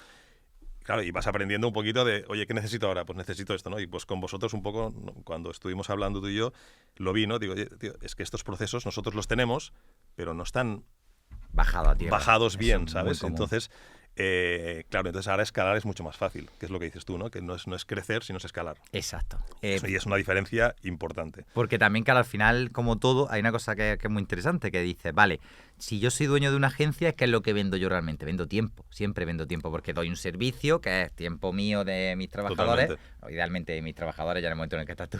Claro, y vas aprendiendo un poquito de, oye, ¿qué necesito ahora? Pues necesito esto, ¿no? Y pues con vosotros un poco, cuando estuvimos hablando tú y yo, lo vi, ¿no? Digo, oye, tío, es que estos procesos nosotros los tenemos, pero no están bajados bien, ¿sabes? Entonces... claro, entonces ahora escalar es mucho más fácil, que es lo que dices tú, ¿no? Que no es crecer, sino es escalar. Exacto. Y es una diferencia importante. Porque también, claro, al final, como todo, hay una cosa que es muy interesante, que dices, vale, si yo soy dueño de una agencia, ¿qué es lo que vendo yo realmente? Vendo tiempo, siempre vendo tiempo, porque doy un servicio que es tiempo mío de mis trabajadores. Totalmente. Idealmente mis trabajadores, ya en el momento en el que estás tú,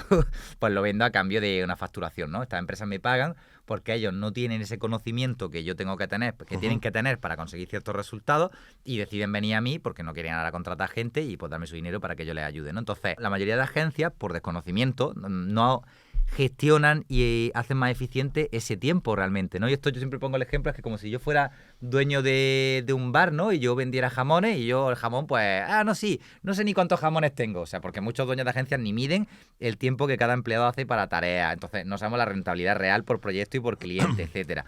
pues lo vendo a cambio de una facturación, ¿no? Estas empresas me pagan porque ellos no tienen ese conocimiento que yo tengo que tener, que tienen que tener para conseguir ciertos resultados y deciden venir a mí porque no quieren ahora contratar gente y pues darme su dinero para que yo les ayude, ¿no? Entonces, la mayoría de agencias, por desconocimiento, no gestionan y hacen más eficiente ese tiempo realmente, ¿no? Y esto yo siempre pongo el ejemplo, es que como si yo fuera dueño de un bar, ¿no? Y yo vendiera jamones y yo el jamón, pues, no sé ni cuántos jamones tengo, o sea, porque muchos dueños de agencias ni miden el tiempo que cada empleado hace para tareas, entonces no sabemos la rentabilidad real por proyecto y por cliente, etcétera.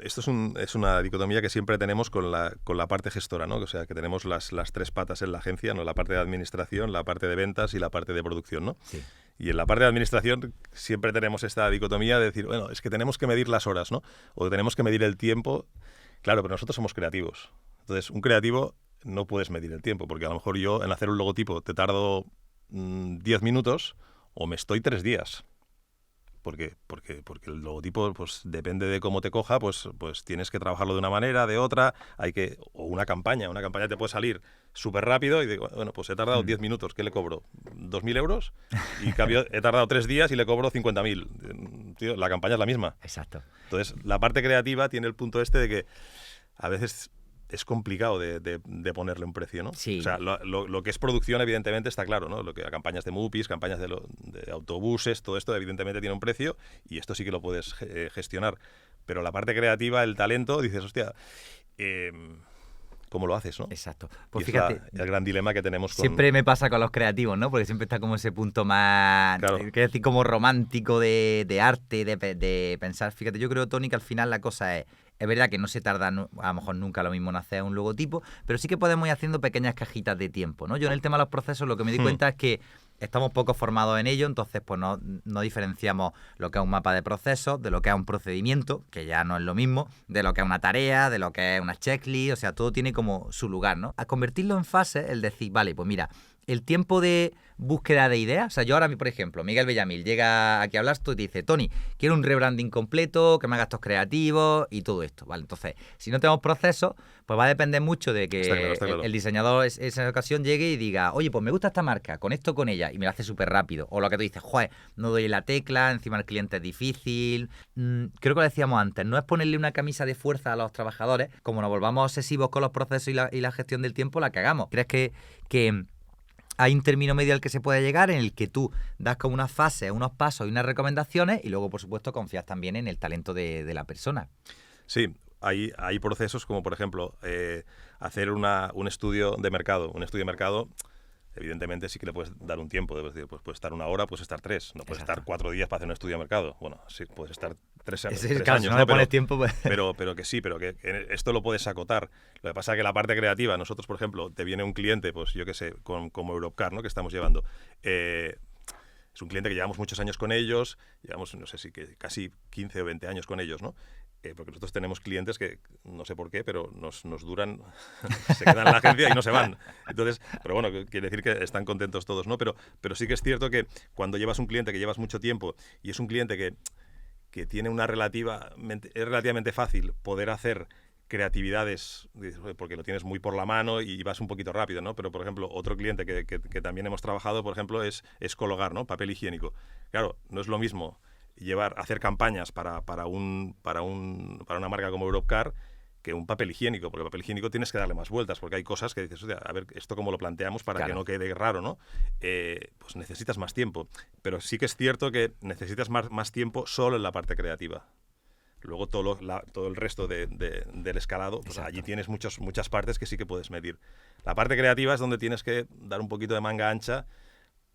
Esto es una dicotomía que siempre tenemos con la parte gestora, ¿no? O sea, que tenemos las tres patas en la agencia, ¿no? La parte de administración, la parte de ventas y la parte de producción, ¿no? Sí. Y en la parte de administración siempre tenemos esta dicotomía de decir, bueno, es que tenemos que medir las horas, ¿no? O tenemos que medir el tiempo. Claro, pero nosotros somos creativos. Entonces, un creativo no puedes medir el tiempo, porque a lo mejor yo en hacer un logotipo te tardo 10 minutos o me estoy 3 días. Porque el logotipo, pues depende de cómo te coja, pues tienes que trabajarlo de una manera, de otra, o una campaña te puede salir súper rápido y digo, bueno, pues he tardado 10 minutos, ¿qué le cobro? ¿2.000 euros? Y en cambio he tardado 3 días y le cobro 50.000. Tío, la campaña es la misma. Exacto. Entonces, la parte creativa tiene el punto de que a veces es complicado de ponerle un precio, ¿no? Sí. O sea, lo que es producción, evidentemente, está claro, ¿no? Lo que campañas de MUPIs, campañas de autobuses, todo esto, evidentemente, tiene un precio y esto sí que lo puedes gestionar. Pero la parte creativa, el talento, dices, hostia, ¿cómo lo haces, no? Exacto. Pues y fíjate, es el gran dilema que tenemos con... Siempre me pasa con los creativos, ¿no? Porque siempre está como ese punto más, claro, quiero decir, como romántico de arte, de pensar. Fíjate, yo creo, Tony, que al final la cosa es verdad que no se tarda a lo mejor nunca lo mismo en hacer un logotipo, pero sí que podemos ir haciendo pequeñas cajitas de tiempo, ¿no? Yo en el tema de los procesos lo que me di cuenta es que estamos poco formados en ello, entonces pues no diferenciamos lo que es un mapa de procesos, de lo que es un procedimiento, que ya no es lo mismo, de lo que es una tarea, de lo que es una checklist, o sea, todo tiene como su lugar, ¿no? A convertirlo en fases, el decir, vale, pues mira, el tiempo de búsqueda de ideas, o sea, yo ahora, por ejemplo, Miguel Bellamil llega aquí a Blasto y te dice, Tony, quiero un rebranding completo, que me haga estos creativos y todo esto, ¿vale? Entonces, si no tenemos procesos, pues va a depender mucho de que Está claro. el diseñador en esa ocasión llegue y diga, oye, pues me gusta esta marca, conecto con ella y me la hace súper rápido. O lo que tú dices, joder, no doy la tecla, encima el cliente es difícil. Creo que lo decíamos antes, no es ponerle una camisa de fuerza a los trabajadores, como nos volvamos obsesivos con los procesos y la gestión del tiempo, la cagamos. ¿Crees que hay un término medio al que se puede llegar en el que tú das como unas fases, unos pasos y unas recomendaciones y luego, por supuesto, confías también en el talento de la persona? Sí, hay procesos como, por ejemplo, hacer un estudio de mercado. Un estudio de mercado, evidentemente, sí que le puedes dar un tiempo. Debes decir, pues puedes estar 1 hora, puedes estar 3. No puedes estar 4 días para hacer un estudio de mercado. Bueno, sí, puedes estar 3 años. Si no le pones tiempo, pues... pero que sí, pero que esto lo puedes acotar. Lo que pasa es que la parte creativa, nosotros, por ejemplo, te viene un cliente, pues yo qué sé, como Europcar, ¿no?, que estamos llevando. Es un cliente que llevamos muchos años con ellos, llevamos, no sé si que casi 15 o 20 años con ellos, ¿no? Porque nosotros tenemos clientes que, no sé por qué, pero nos duran, se quedan en la agencia y no se van. Entonces, pero bueno, quiere decir que están contentos todos, ¿no? Pero sí que es cierto que cuando llevas un cliente que llevas mucho tiempo y es un cliente que tiene es relativamente fácil poder hacer creatividades, porque lo tienes muy por la mano y vas un poquito rápido, ¿no? Pero, por ejemplo, otro cliente que también hemos trabajado, por ejemplo, es Cologar, ¿no? Papel higiénico. Claro, no es lo mismo hacer campañas para una marca como Europcar que un papel higiénico, porque el papel higiénico tienes que darle más vueltas, porque hay cosas que dices, a ver, esto cómo lo planteamos para que no quede raro, ¿no? Pues necesitas más tiempo. Pero sí que es cierto que necesitas más tiempo solo en la parte creativa. Luego todo el resto del escalado, pues allí tienes muchas partes que sí que puedes medir. La parte creativa es donde tienes que dar un poquito de manga ancha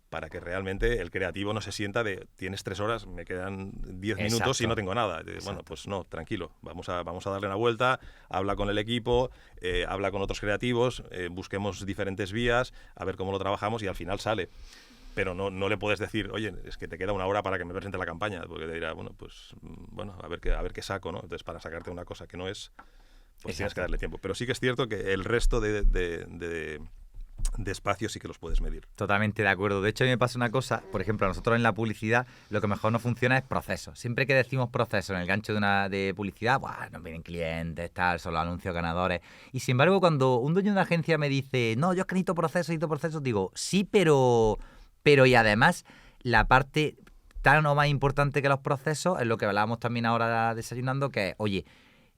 para que realmente el creativo no se sienta tienes 3 horas, me quedan 10 minutos y no tengo nada. Bueno, pues no, tranquilo, vamos a darle una vuelta, habla con el equipo, habla con otros creativos, busquemos diferentes vías, a ver cómo lo trabajamos y al final sale. Pero no le puedes decir, oye, es que te queda 1 hora para que me presente la campaña, porque te dirá, a ver qué saco, ¿no? Entonces, para sacarte una cosa que no es, pues tienes que darle tiempo. Pero sí que es cierto que el resto de espacios sí que los puedes medir. Totalmente de acuerdo. De hecho, a mí me pasa una cosa, por ejemplo, a nosotros en la publicidad lo que mejor nos funciona es procesos. Siempre que decimos proceso en el gancho de publicidad, nos vienen clientes, tal, son los anuncios ganadores. Y sin embargo, cuando un dueño de una agencia me dice, no, yo es que necesito procesos, digo, sí, pero y además la parte tan o más importante que los procesos es lo que hablábamos también ahora desayunando, que es, oye,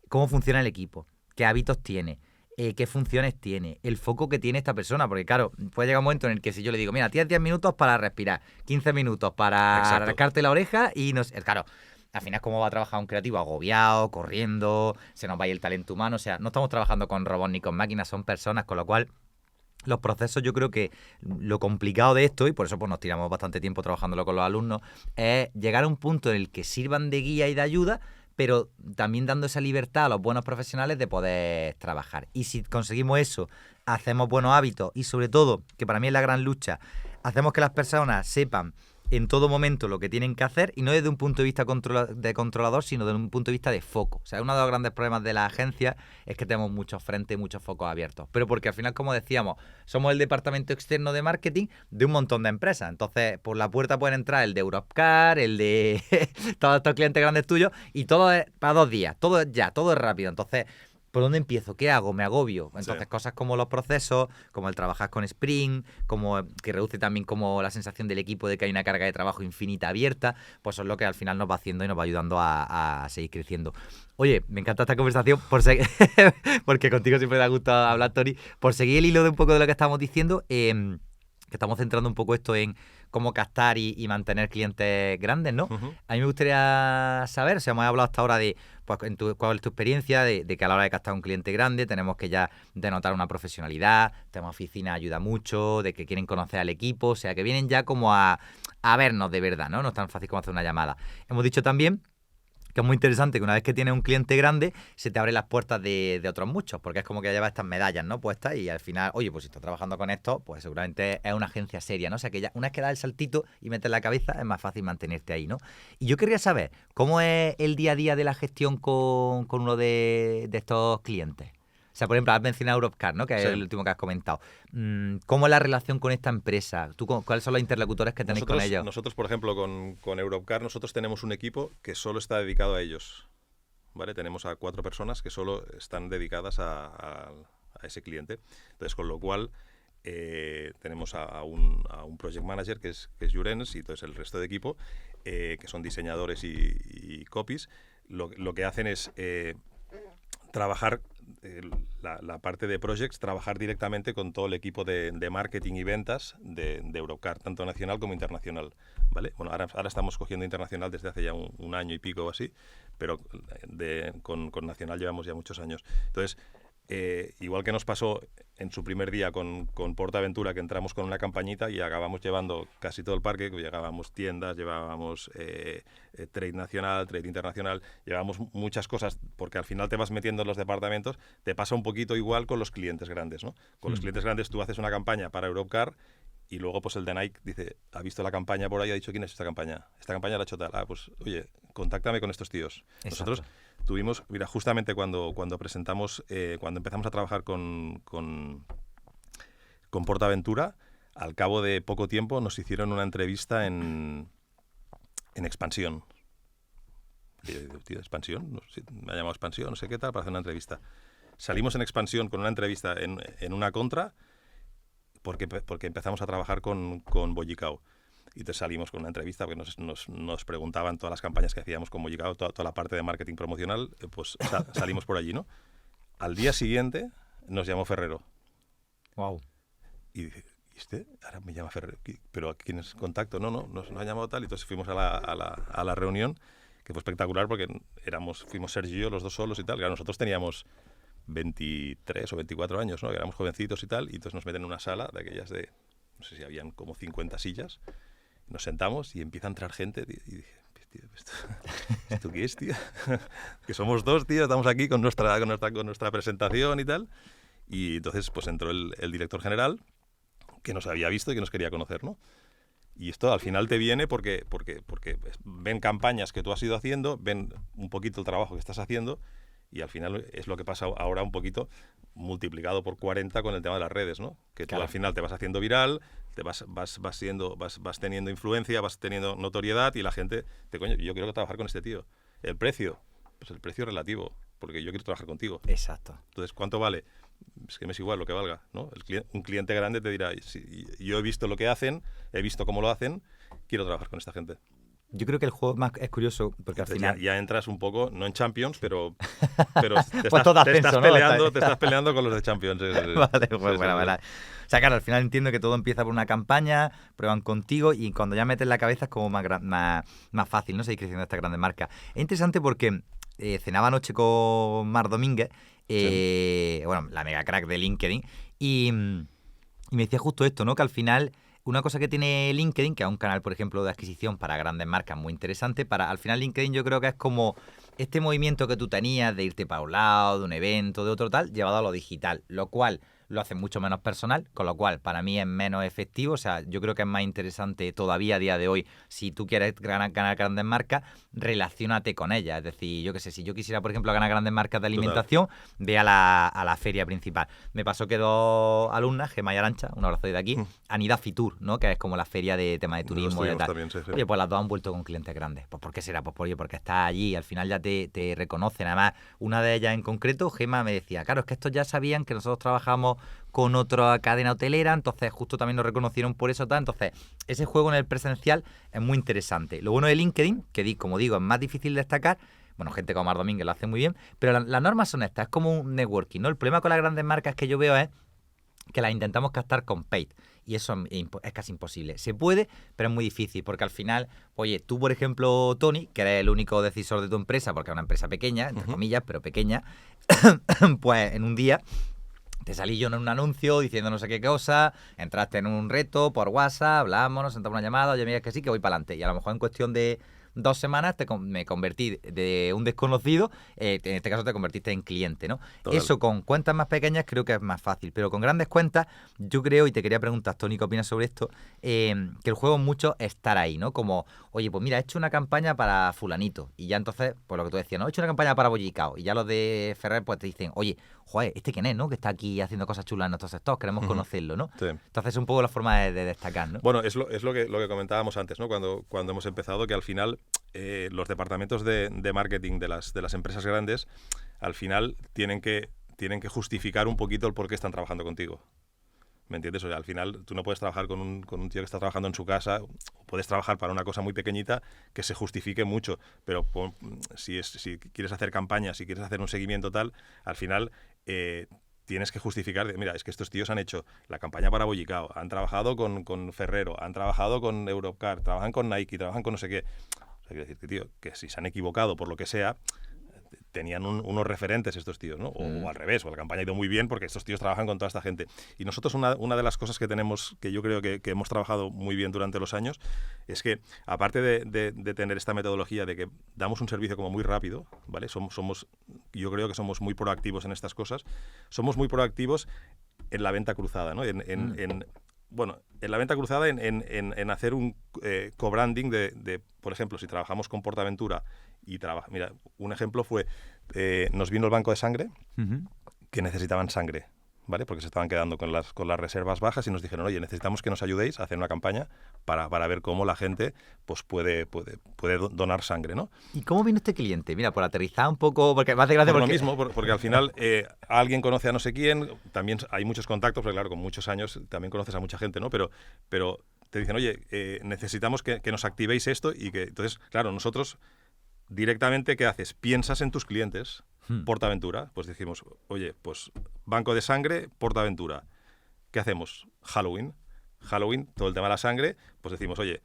¿cómo funciona el equipo? ¿Qué hábitos tiene? ¿Qué funciones tiene? El foco que tiene esta persona. Porque claro, puede llegar un momento en el que si yo le digo, mira, tienes 10 minutos para respirar, 15 minutos para rascarte la oreja y no sé, claro, al final cómo va a trabajar un creativo agobiado, corriendo, se nos va a ir el talento humano. O sea, no estamos trabajando con robots ni con máquinas, son personas, con lo cual los procesos, yo creo que lo complicado de esto, y por eso pues nos tiramos bastante tiempo trabajándolo con los alumnos, es llegar a un punto en el que sirvan de guía y de ayuda, pero también dando esa libertad a los buenos profesionales de poder trabajar. Y si conseguimos eso, hacemos buenos hábitos y sobre todo, que para mí es la gran lucha, hacemos que las personas sepan en todo momento lo que tienen que hacer, y no desde un punto de vista de controlador, sino desde un punto de vista de foco. O sea, uno de los grandes problemas de la agencia es que tenemos muchos frentes, muchos focos abiertos. Pero porque al final, como decíamos, somos el departamento externo de marketing de un montón de empresas. Entonces, por la puerta pueden entrar el de Europcar, el de todos estos clientes grandes tuyos, y todo es para 2 días, todo es rápido. Entonces, ¿por dónde empiezo? ¿Qué hago? Me agobio. Entonces, cosas como los procesos, como el trabajar con Sprint, como que reduce también como la sensación del equipo de que hay una carga de trabajo infinita abierta, pues son lo que al final nos va haciendo y nos va ayudando a seguir creciendo. Oye, me encanta esta conversación porque contigo siempre me da gusto hablar, Tony. Por seguir el hilo de un poco de lo que estamos diciendo, que estamos centrando un poco esto en cómo captar y mantener clientes grandes, ¿no? Uh-huh. A mí me gustaría saber, o sea, hemos hablado hasta ahora de pues, cuál es tu experiencia, de que a la hora de captar un cliente grande tenemos que ya denotar una profesionalidad, tema oficina ayuda mucho, de que quieren conocer al equipo, o sea, que vienen ya como a vernos de verdad, ¿no? No es tan fácil como hacer una llamada. Hemos dicho también que es muy interesante, que una vez que tienes un cliente grande, se te abren las puertas de otros muchos, porque es como que llevas estas medallas, ¿no? Puestas y al final, oye, pues si estás trabajando con esto, pues seguramente es una agencia seria, ¿no? O sea que ya una vez que das el saltito y metes la cabeza, es más fácil mantenerte ahí, ¿no? Y yo querría saber, ¿cómo es el día a día de la gestión con uno de estos clientes? O sea, por ejemplo, has mencionado Europcar, ¿no? Que es Sí. el último que has comentado. ¿Cómo es la relación con esta empresa? ¿Cuáles son los interlocutores que tenéis con ellos? Nosotros, por ejemplo, con Europcar, nosotros tenemos un equipo que solo está dedicado a ellos. ¿Vale? Tenemos a 4 personas que solo están dedicadas a ese cliente. Entonces, con lo cual, tenemos a un project manager que es Llorens, y entonces el resto de equipo, que son diseñadores y copies, lo que hacen es trabajar la parte de projects, trabajar directamente con todo el equipo de marketing y ventas de Europcar, tanto nacional como internacional, ¿vale? Bueno, ahora estamos cogiendo internacional desde hace ya un año y pico o así, pero con nacional llevamos ya muchos años. Entonces, igual que nos pasó en su primer día con PortAventura, que entramos con una campañita y acabamos llevando casi todo el parque, llevábamos tiendas, llevábamos trade nacional, trade internacional, llevábamos muchas cosas, porque al final te vas metiendo en los departamentos. Te pasa un poquito igual con los clientes grandes, ¿no? Con los clientes grandes tú haces una campaña para Europcar y luego pues el de Nike dice, ha visto la campaña por ahí, ha dicho, ¿quién es esta campaña? Esta campaña la ha hecho tal. Ah, pues oye, contáctame con estos tíos. Exacto. Nosotros tuvimos, mira, justamente cuando presentamos, cuando empezamos a trabajar con PortAventura, al cabo de poco tiempo nos hicieron una entrevista en Expansión. Y yo digo, tío, ¿Expansión? No sé, me ha llamado Expansión, no sé qué tal, para hacer una entrevista. Salimos en Expansión con una entrevista en una contra, porque empezamos a trabajar con Bollicao. Y entonces salimos con una entrevista, porque nos preguntaban todas las campañas que hacíamos con Bollicao, toda la parte de marketing promocional, pues salimos por allí, ¿no? Al día siguiente nos llamó Ferrero. Wow. Y dice, ¿y este? Ahora me llama Ferrero. ¿Pero a quién es contacto? No, nos ha llamado tal. Y entonces fuimos a la reunión, que fue espectacular, porque fuimos Sergio y yo, los dos solos y tal. Claro, nosotros teníamos 23 o 24 años, ¿no? Éramos jovencitos y tal. Y entonces nos meten en una sala de aquellas de, no sé si habían como 50 sillas. Nos sentamos y empieza a entrar gente, tío, y dije, tío, ¿esto qué es, tío? Que somos dos, tío, estamos aquí con nuestra presentación y tal. Y entonces pues entró el director general, que nos había visto y que nos quería conocer, ¿no? Y esto al final te viene porque ven campañas que tú has ido haciendo, ven un poquito el trabajo que estás haciendo, y al final es lo que pasa ahora un poquito multiplicado por 40 con el tema de las redes, ¿no? Que tú al final te vas haciendo viral, te vas teniendo influencia, vas teniendo notoriedad, y la gente coño, yo quiero trabajar con este tío. El precio, pues el precio es relativo, porque yo quiero trabajar contigo. Exacto. Entonces, ¿cuánto vale? Es que me es igual lo que valga, ¿no? Un cliente grande te dirá, yo he visto lo que hacen, he visto cómo lo hacen, quiero trabajar con esta gente. Yo creo que el juego más es curioso porque Entonces, al final ya entras un poco, no en Champions, pero te pues todo estás ascenso, ¿no? peleando con los de Champions. Vale, pues bueno, vale. O sea, claro, al final entiendo que todo empieza por una campaña, prueban contigo y cuando ya metes la cabeza es como más fácil, ¿no? Seguir creciendo estas grandes marcas. Es interesante porque cenaba anoche con Mar Domínguez, bueno, la mega crack de LinkedIn, y me decía justo esto, ¿no? Que al final una cosa que tiene LinkedIn, que es un canal, por ejemplo, de adquisición para grandes marcas muy interesante, al final LinkedIn yo creo que es como este movimiento que tú tenías de irte para un lado, de un evento, de otro tal, llevado a lo digital, lo cual lo hace mucho menos personal, con lo cual para mí es menos efectivo. O sea, yo creo que es más interesante todavía a día de hoy, si tú quieres ganar grandes marcas, relaciónate con ellas. Es decir, yo qué sé, si yo quisiera, por ejemplo, ganar grandes marcas de alimentación, ve a la feria principal. Me pasó que 2 alumnas, Gemma y Arantxa, un abrazo desde aquí, han ido a Fitur, ¿no? Que es como la feria de tema de turismo y tal. También, sí. Oye, pues las dos han vuelto con clientes grandes. Pues ¿por qué será? Pues porque estás allí, al final ya te reconocen. Además, una de ellas en concreto, Gemma, me decía, claro, es que estos ya sabían que nosotros trabajamos con otra cadena hotelera, entonces justo también nos reconocieron por eso tal. Entonces, ese juego en el presencial es muy interesante. Lo bueno de LinkedIn, que como digo, es más difícil destacar, bueno, gente como Mar Domínguez lo hace muy bien, pero las normas son estas, es como un networking, ¿no? El problema con las grandes marcas que yo veo es que las intentamos captar con paid, y eso es casi imposible. Se puede, pero es muy difícil, porque al final, oye, tú, por ejemplo, Tony, que eres el único decisor de tu empresa, porque es una empresa pequeña, entre comillas, pero pequeña, pues en un día te salí yo en un anuncio diciendo no sé qué cosa, entraste en un reto por WhatsApp, hablamos, nos sentamos una llamada, oye, mira, que sí, que voy para adelante. Y a lo mejor en cuestión de 2 semanas me convertí de un desconocido, en este caso te convertiste en cliente, ¿no? Total. Eso con cuentas más pequeñas creo que es más fácil, pero con grandes cuentas yo creo, y te quería preguntar, Tony, ¿qué opinas sobre esto? Que el juego es mucho estar ahí, ¿no? Como, oye, pues mira, he hecho una campaña para fulanito, y ya entonces, pues lo que tú decías, ¿no? He hecho una campaña para Bollicao, y ya los de Ferrer pues te dicen, oye, joder, ¿este quién es, no? Que está aquí haciendo cosas chulas en nuestros sectores, queremos conocerlo, ¿no? Sí. Entonces es un poco la forma de destacar, ¿no? Bueno, es lo que comentábamos antes, ¿no? Cuando hemos empezado, que al final los departamentos de marketing de las empresas grandes, al final tienen que justificar un poquito el por qué están trabajando contigo. ¿Me entiendes? O sea, al final tú no puedes trabajar con un tío que está trabajando en su casa, o puedes trabajar para una cosa muy pequeñita que se justifique mucho, pero si quieres hacer campañas, si quieres hacer un seguimiento tal, al final tienes que justificar, mira, es que estos tíos han hecho la campaña para Bollicao, han trabajado con Ferrero, han trabajado con Europcar, trabajan con Nike, trabajan con no sé qué. O sea, quiero decir que, tío, que si se han equivocado por lo que sea, tenían unos referentes estos tíos, ¿no? O al revés, o la campaña ha ido muy bien porque estos tíos trabajan con toda esta gente. Y nosotros una de las cosas que tenemos, que yo creo que hemos trabajado muy bien durante los años, es que aparte de tener esta metodología de que damos un servicio como muy rápido, ¿vale? Yo creo que somos muy proactivos en estas cosas, somos muy proactivos en la venta cruzada, ¿no? Bueno, en la venta cruzada, en hacer un co-branding de, por ejemplo, si trabajamos con PortAventura mira, un ejemplo fue, nos vino el banco de sangre, que necesitaban sangre, ¿vale? Porque se estaban quedando con las reservas bajas y nos dijeron, oye, necesitamos que nos ayudéis a hacer una campaña para ver cómo la gente pues puede donar sangre, ¿no? ¿Y cómo vino este cliente? Mira, por aterrizar un poco, porque me hace gracia Por porque... lo mismo, porque al final alguien conoce a no sé quién, también hay muchos contactos, porque claro, con muchos años también conoces a mucha gente, ¿no? Pero te dicen, oye, necesitamos que nos activéis esto y que... Entonces, claro, nosotros directamente, ¿qué haces? Piensas en tus clientes. PortAventura, pues dijimos, oye, pues banco de sangre, PortAventura. ¿Qué hacemos? Halloween, todo el tema de la sangre, pues decimos, oye,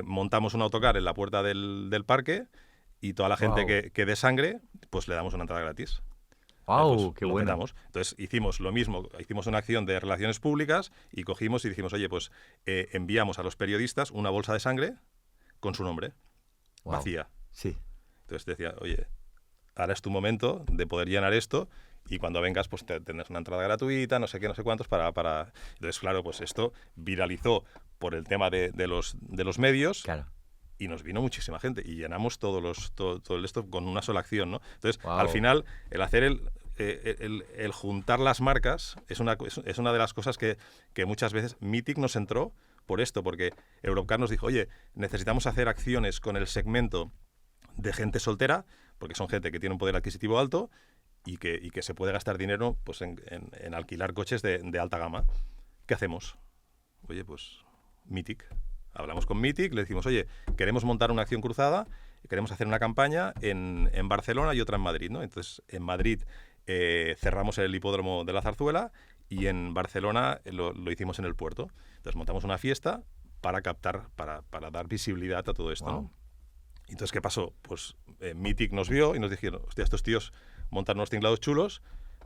montamos un autocar en la puerta del parque y toda la gente que dé sangre, pues le damos una entrada gratis. ¡Wow! Pues ¡Qué lo bueno! petamos. Entonces hicimos lo mismo, hicimos una acción de relaciones públicas y cogimos y dijimos, oye, pues enviamos a los periodistas una bolsa de sangre con su nombre, vacía. Sí. Entonces decía, oye, ahora es tu momento de poder llenar esto y cuando vengas pues tendrás una entrada gratuita, no sé qué, no sé cuántos para... Entonces, claro, pues esto viralizó por el tema de los medios. Claro. Y nos vino muchísima gente y llenamos todo esto con una sola acción, ¿no? Entonces, al final, el hacer el juntar las marcas es una de las cosas que muchas veces Mythic nos entró por esto, porque Europcar nos dijo, oye, necesitamos hacer acciones con el segmento de gente soltera, porque son gente que tiene un poder adquisitivo alto y que se puede gastar dinero pues en alquilar coches de alta gama. ¿Qué hacemos? Oye, pues Mythic. Hablamos con Mythic, le decimos, oye, queremos montar una acción cruzada, queremos hacer una campaña en Barcelona y otra en Madrid, ¿no? Entonces, en Madrid cerramos el hipódromo de la Zarzuela y en Barcelona lo hicimos en el puerto. Entonces, montamos una fiesta para captar, para dar visibilidad a todo esto, ¿no? Entonces, ¿qué pasó? Pues Mythic nos vio y nos dijeron, hostia, estos tíos montan unos tinglados chulos,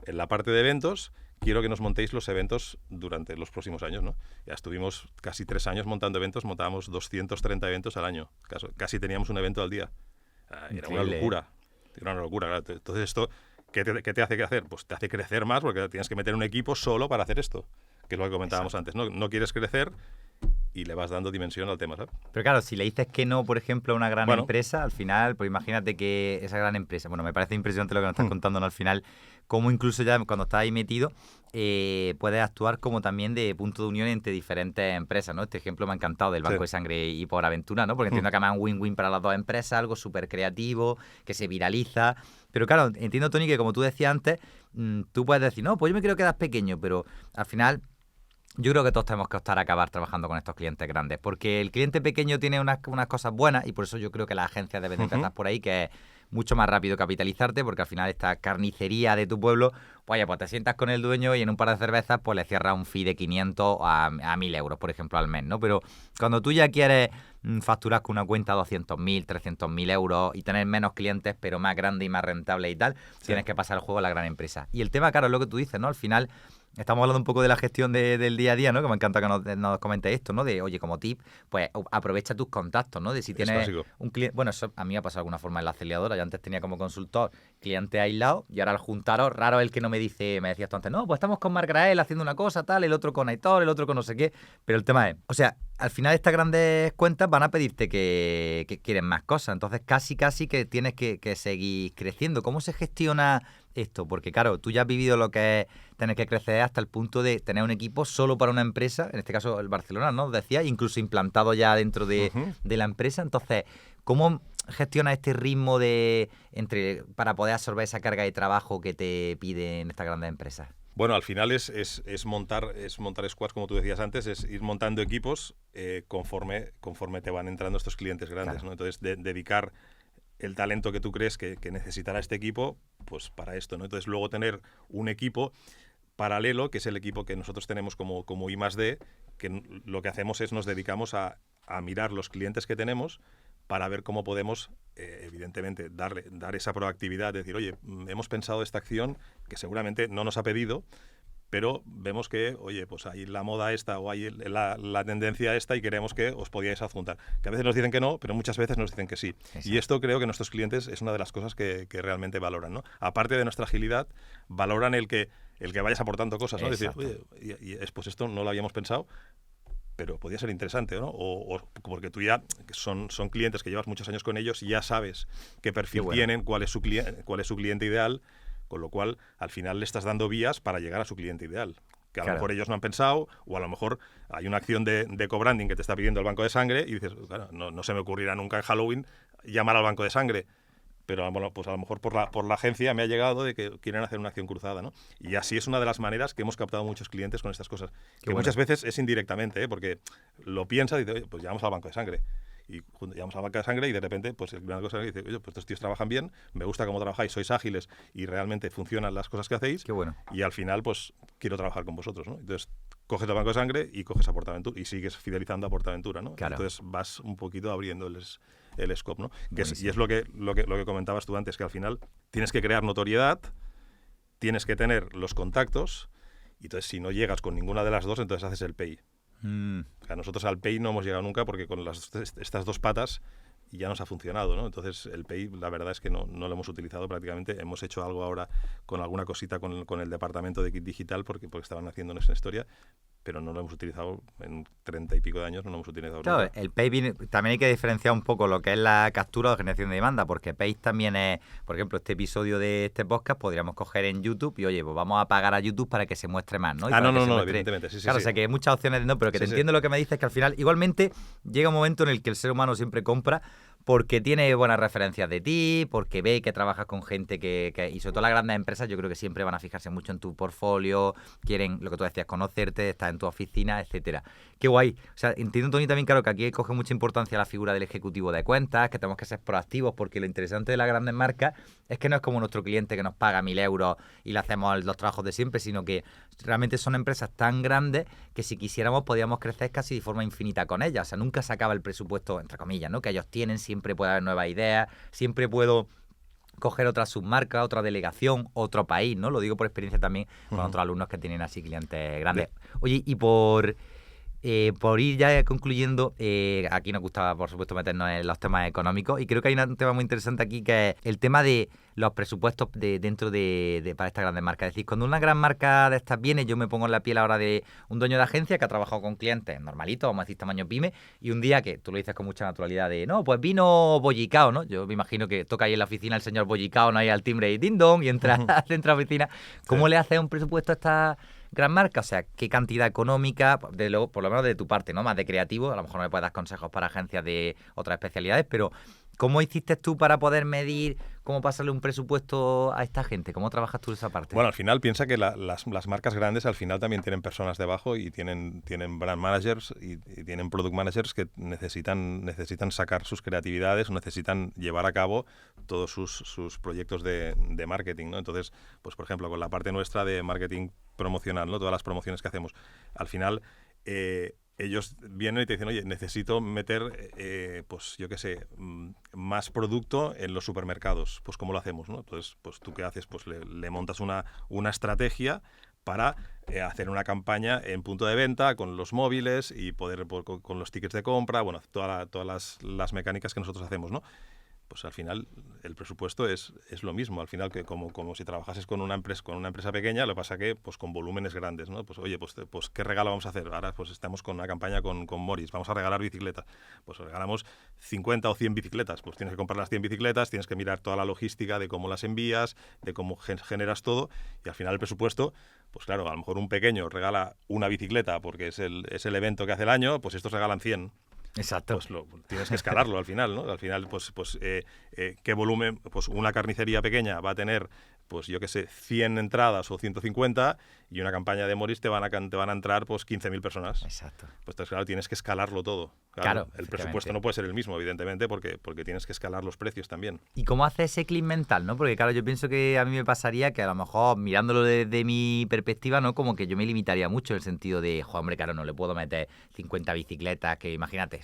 en la parte de eventos, quiero que nos montéis los eventos durante los próximos años, ¿no? Ya estuvimos casi 3 años montando eventos, montábamos 230 eventos al año, casi teníamos un evento al día. Era una locura, claro. Entonces esto, ¿qué te hace hacer? Pues te hace crecer más porque tienes que meter un equipo solo para hacer esto, que es lo que comentábamos antes, ¿no? No quieres crecer y le vas dando dimensión al tema, ¿sabes? Pero claro, si le dices que no, por ejemplo, a una gran empresa, al final, pues imagínate que esa gran empresa, bueno, me parece impresionante lo que nos estás contando, ¿no? Al final, cómo incluso ya cuando estás ahí metido, puedes actuar como también de punto de unión entre diferentes empresas, ¿no? Este ejemplo me ha encantado del Banco de Sangre y PortAventura, ¿no? Porque entiendo que además es un win-win para las dos empresas, algo súper creativo, que se viraliza. Pero claro, entiendo, Tony, que como tú decías antes, tú puedes decir, no, pues yo me quiero quedar pequeño, pero al final... Yo creo que todos tenemos que optar a acabar trabajando con estos clientes grandes, porque el cliente pequeño tiene unas cosas buenas y por eso yo creo que las agencias deben de empezar por ahí, que es mucho más rápido capitalizarte, porque al final esta carnicería de tu pueblo, pues, oye, pues te sientas con el dueño y en un par de cervezas pues le cierras un fee de 500 a 1.000 euros, por ejemplo, al mes, ¿no? Pero cuando tú ya quieres facturar con una cuenta 200.000, 300.000 euros y tener menos clientes, pero más grande y más rentable y tal, tienes que pasar el juego a la gran empresa. Y el tema, claro, es lo que tú dices, ¿no? Al final... estamos hablando un poco de la gestión del día a día, ¿no? Que me encanta que nos comentes esto, ¿no? De, oye, como tip, pues aprovecha tus contactos, ¿no? De si tienes un cliente... Bueno, eso a mí me ha pasado de alguna forma en la aceleradora. Yo antes tenía como consultor cliente aislado y ahora al juntaros, raro el que no me dice, me decías tú antes, no, pues estamos con Marc Grael haciendo una cosa, tal, el otro con Aitor, el otro con no sé qué. Pero el tema es, o sea, al final estas grandes cuentas van a pedirte que quieren más cosas. Entonces casi que tienes que seguir creciendo. ¿Cómo se gestiona esto? Porque claro, tú ya has vivido lo que es tener que crecer hasta el punto de tener un equipo solo para una empresa, en este caso el Barcelona, ¿no? Decía, incluso implantado ya dentro de la empresa. Entonces, ¿cómo gestiona este ritmo para poder absorber esa carga de trabajo que te piden estas grandes empresas? Bueno, al final es montar squads, como tú decías antes, es ir montando equipos conforme te van entrando estos clientes grandes, claro, ¿no? Entonces, dedicar el talento que tú crees que necesitará este equipo, pues para esto, ¿no? Entonces, luego tener un equipo paralelo, que es el equipo que nosotros tenemos como I+D, que lo que hacemos es nos dedicamos a mirar los clientes que tenemos para ver cómo podemos, evidentemente, dar esa proactividad, decir, oye, hemos pensado esta acción que seguramente no nos ha pedido, pero vemos que, oye, pues hay la moda esta o hay la tendencia esta y queremos que os podíais adjuntar. Que a veces nos dicen que no, pero muchas veces nos dicen que sí. Exacto. Y esto creo que nuestros clientes es una de las cosas que realmente valoran, ¿no? Aparte de nuestra agilidad, valoran el que vayas aportando cosas, ¿no? Exacto. Decir, oye, pues esto no lo habíamos pensado, pero podría ser interesante, ¿no? O porque tú ya son clientes que llevas muchos años con ellos y ya sabes qué perfil tienen, cuál es su cliente ideal, con lo cual al final le estás dando vías para llegar a su cliente ideal, que a lo mejor ellos no han pensado, o a lo mejor hay una acción de co-branding que te está pidiendo el banco de sangre y dices, claro, no se me ocurrirá nunca en Halloween llamar al banco de sangre. Pero bueno, pues a lo mejor por la agencia me ha llegado de que quieren hacer una acción cruzada, ¿no? Y así es una de las maneras que hemos captado muchos clientes con estas cosas. Que muchas veces es indirectamente, ¿eh? Porque lo piensa y dice, oye, pues llamamos al banco de sangre. Y llamamos al banco de sangre y de repente pues el banco de sangre dice, oye, pues estos tíos trabajan bien, me gusta cómo trabajáis, sois ágiles y realmente funcionan las cosas que hacéis. Qué bueno. Y al final pues quiero trabajar con vosotros, ¿no? Entonces coges el banco de sangre y coges a PortAventura y sigues fidelizando a PortAventura, ¿no? Claro. Entonces vas un poquito abriéndoles el scope, ¿no? Y es lo que comentabas tú antes, que al final tienes que crear notoriedad, tienes que tener los contactos, y entonces si no llegas con ninguna de las dos, entonces haces el pay. O sea, nosotros al pay no hemos llegado nunca porque con estas dos patas ya nos ha funcionado, ¿no? Entonces el pay, la verdad es que no lo hemos utilizado prácticamente. Hemos hecho algo ahora con alguna cosita con el departamento de Kit Digital porque estaban haciendo nuestra historia, pero no lo hemos utilizado en 30 y pico de años, no lo hemos utilizado. Claro, nunca. el Pay también hay que diferenciar un poco lo que es la captura o generación de demanda, porque Pay también es, por ejemplo, este episodio de este podcast podríamos coger en YouTube y, oye, pues vamos a pagar a YouTube para que se muestre más, ¿no? No, evidentemente, sí. Claro, o sea que hay muchas opciones, no, pero que te entiendo lo que me dices, que al final, igualmente, llega un momento en el que el ser humano siempre compra porque tiene buenas referencias de ti, porque ve que trabajas con gente y sobre todo las grandes empresas, yo creo que siempre van a fijarse mucho en tu portfolio, quieren, lo que tú decías, conocerte, estar en tu oficina, etcétera. Qué guay. O sea, entiendo, Toni, también, claro, que aquí coge mucha importancia la figura del ejecutivo de cuentas, que tenemos que ser proactivos, porque lo interesante de las grandes marcas es que no es como nuestro cliente que nos paga 1.000 euros y le hacemos los trabajos de siempre, sino que realmente son empresas tan grandes que si quisiéramos podíamos crecer casi de forma infinita con ellas. O sea, nunca se acaba el presupuesto, entre comillas, ¿no? Que ellos tienen, siempre puede haber nuevas ideas, siempre puedo coger otra submarca, otra delegación, otro país, ¿no? Lo digo por experiencia también con otros alumnos que tienen así clientes grandes. Oye, y por ir ya concluyendo, aquí nos gusta, por supuesto, meternos en los temas económicos y creo que hay un tema muy interesante aquí que es el tema de los presupuestos dentro para estas grandes marcas. Es decir, cuando una gran marca de estas viene, yo me pongo en la piel ahora de un dueño de agencia que ha trabajado con clientes normalitos, vamos a decir tamaño pyme, y un día que tú lo dices con mucha naturalidad de, no, pues vino Bollicao, ¿no? Yo me imagino que toca ahí en la oficina el señor Bollicao, no hay al timbre y ding dong y entra dentro de la oficina. ¿Cómo le haces un presupuesto a esta gran marca? O sea, ¿qué cantidad económica, por lo menos de tu parte, ¿no? Más de creativo, a lo mejor no me puedes dar consejos para agencias de otras especialidades, pero ¿cómo hiciste tú para poder medir cómo pasarle un presupuesto a esta gente? ¿Cómo trabajas tú esa parte? Bueno, al final piensa que las marcas grandes al final también tienen personas debajo y tienen brand managers y tienen product managers que necesitan sacar sus creatividades, necesitan llevar a cabo todos sus proyectos de marketing, ¿no? Entonces, pues por ejemplo, con la parte nuestra de marketing promocional, ¿no? Todas las promociones que hacemos, al final ellos vienen y te dicen, oye, necesito meter, pues yo qué sé, más producto en los supermercados. Pues ¿cómo lo hacemos, no? Entonces, pues tú qué haces, pues le montas una estrategia para hacer una campaña en punto de venta con los móviles y poder con los tickets de compra, bueno, todas las mecánicas que nosotros hacemos, ¿no? Pues al final el presupuesto es lo mismo, al final que como si trabajases con una empresa pequeña, lo que pasa que pues con volúmenes grandes, ¿no? Pues oye, pues ¿qué regalo vamos a hacer? Ahora pues estamos con una campaña con Morris, vamos a regalar bicicletas. Pues regalamos 50 o 100 bicicletas, pues tienes que comprar las 100 bicicletas, tienes que mirar toda la logística de cómo las envías, de cómo generas todo, y al final el presupuesto, pues claro, a lo mejor un pequeño regala una bicicleta porque es el evento que hace el año, pues estos regalan 100. Exacto. Pues tienes que escalarlo al final, ¿no? Al final, ¿qué volumen? Pues una carnicería pequeña va a tener, pues yo qué sé, 100 entradas o 150, y una campaña de Morris te van a entrar pues 15.000 personas. Exacto. Pues entonces, claro, tienes que escalarlo todo. Claro, el presupuesto no puede ser el mismo, evidentemente, porque tienes que escalar los precios también. ¿Y cómo hace ese clic mental, no? Porque claro, yo pienso que a mí me pasaría que a lo mejor, mirándolo desde mi perspectiva, ¿no? Como que yo me limitaría mucho en el sentido de, joder, hombre, claro, no le puedo meter 50 bicicletas, que imagínate,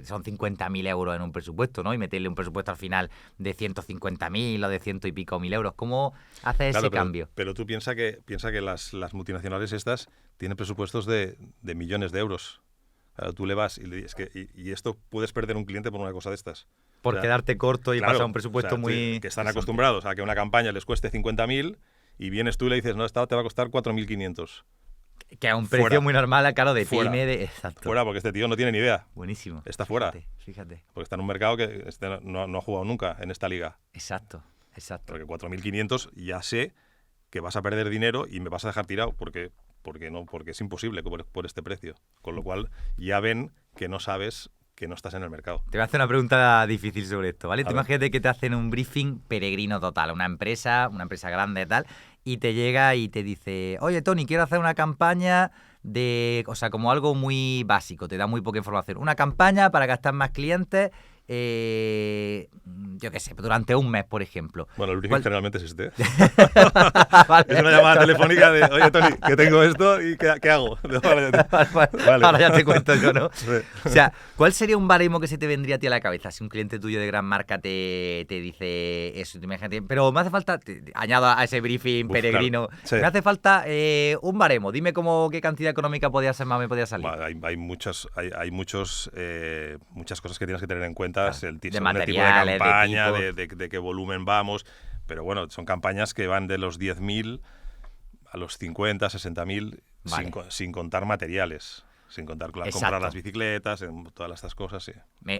son 50.000 euros en un presupuesto, ¿no? Y meterle un presupuesto al final de 150.000 o de 100 y pico mil euros. ¿Cómo hace ese cambio? Pero tú piensa que las multinacionales estas tienen presupuestos de millones de euros. Claro, tú le vas y esto puedes perder un cliente por una cosa de estas. Por quedarte corto y pasar un presupuesto muy... Que están acostumbrados a que una campaña les cueste 50.000 y vienes tú y le dices, no, esta te va a costar 4.500. Que a un precio muy normal, claro, de pyme. Exacto. Fuera, porque este tío no tiene ni idea. Buenísimo. Está fuera. Fíjate. Porque está en un mercado que no ha jugado nunca en esta liga. Exacto. Porque 4.500 ya sé que vas a perder dinero y me vas a dejar tirado porque es imposible por este precio. Con lo cual ya ven que no sabes, que no estás en el mercado. Te voy a hacer una pregunta difícil sobre esto, ¿vale? Tú imagínate que te hacen un briefing peregrino total, una empresa grande y tal, y te llega y te dice, oye, Tony, quiero hacer una campaña como algo muy básico, te da muy poca información. Una campaña para gastar más clientes, yo qué sé, durante un mes, por ejemplo. Bueno, el briefing generalmente es este. Vale. Es una llamada telefónica de, oye, Tony, que tengo esto y ¿qué hago? Vale. Ahora ya te cuento yo, ¿no? Sí. O sea, ¿cuál sería un baremo que se te vendría a ti a la cabeza si un cliente tuyo de gran marca te dice eso? Imagínate, pero me hace falta, añado a ese briefing peregrino, claro. Sí. Me hace falta un baremo. Dime qué cantidad económica me podría salir. Bueno, hay muchas cosas que tienes que tener en cuenta. Claro. El tipo de campaña, de qué volumen vamos, pero bueno, son campañas que van de los 10.000 a los 50, 60.000, vale. sin contar materiales. Sin contar comprar las bicicletas, todas estas cosas, sí.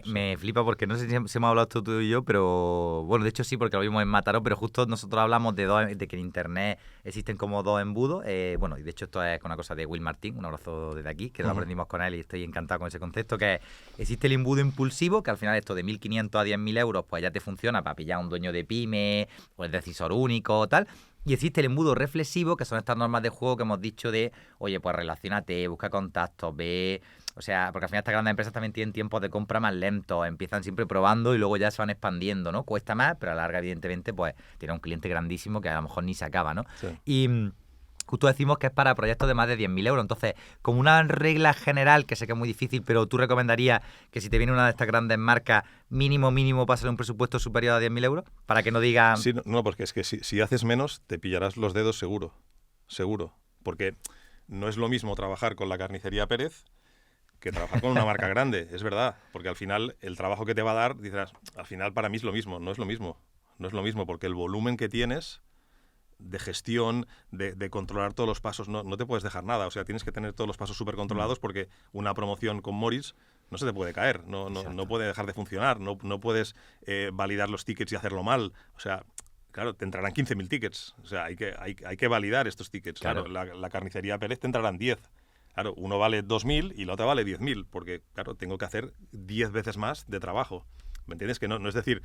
Me flipa porque no sé si hemos hablado esto tú y yo, pero bueno, de hecho sí, porque lo vimos en Mataró, pero justo nosotros hablamos de que en Internet existen como dos embudos. Bueno, y de hecho esto es una cosa de Will Martín, un abrazo desde aquí, que lo aprendimos con él y estoy encantado con ese concepto, que existe el embudo impulsivo, que al final esto de 1.500 a 10.000 euros, pues ya te funciona para pillar a un dueño de pyme o el decisor único o tal. Y existe el embudo reflexivo, que son estas normas de juego que hemos dicho de, oye, pues relaciónate, busca contactos, ve... O sea, porque al final estas grandes empresas también tienen tiempos de compra más lentos, empiezan siempre probando y luego ya se van expandiendo, ¿no? Cuesta más, pero a la larga, evidentemente, pues tiene un cliente grandísimo que a lo mejor ni se acaba, ¿no? Sí. Y justo decimos que es para proyectos de más de 10.000 euros. Entonces, como una regla general, que sé que es muy difícil, pero tú recomendarías que si te viene una de estas grandes marcas, mínimo pásale un presupuesto superior a 10.000 euros, para que no digan... Sí, no, porque es que si haces menos, te pillarás los dedos seguro. Porque no es lo mismo trabajar con la carnicería Pérez que trabajar con una marca grande, es verdad. Porque al final, el trabajo que te va a dar, dices, al final para mí es lo mismo, no es lo mismo. No es lo mismo, porque el volumen que tienes... de gestión, de controlar todos los pasos, no te puedes dejar nada, o sea, tienes que tener todos los pasos súper controlados porque una promoción con Morris no se te puede caer, no puede dejar de funcionar, no puedes validar los tickets y hacerlo mal, o sea, claro, te entrarán 15.000 tickets, o sea, hay que validar estos tickets, claro, la carnicería Pérez te entrarán 10, claro, uno vale 2.000 y la otra vale 10.000, porque, claro, tengo que hacer 10 veces más de trabajo. ¿Me entiendes? Que no es decir,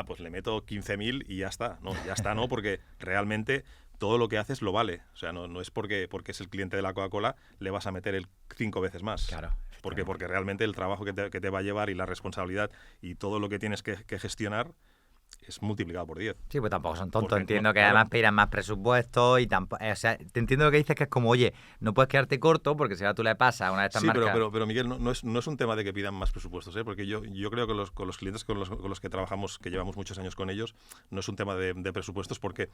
pues le meto 15.000 y ya está. No, ya está, ¿no? Porque realmente todo lo que haces lo vale. O sea, no es porque es el cliente de la Coca-Cola le vas a meter el 5 veces más. Claro. Porque realmente el trabajo que te va a llevar y la responsabilidad y todo lo que tienes que gestionar es multiplicado por 10. Sí, pues tampoco son tontos. Porque Entiendo no, que claro. además pedirán más presupuesto y tampoco... O sea, te entiendo lo que dices, que es como, oye, no puedes quedarte corto porque si ahora tú le pasas a una de estas Sí, marcas... pero Miguel, no es un tema de que pidan más presupuestos, ¿eh? Porque yo creo que con los clientes con los que trabajamos, que llevamos muchos años con ellos, no es un tema de presupuestos porque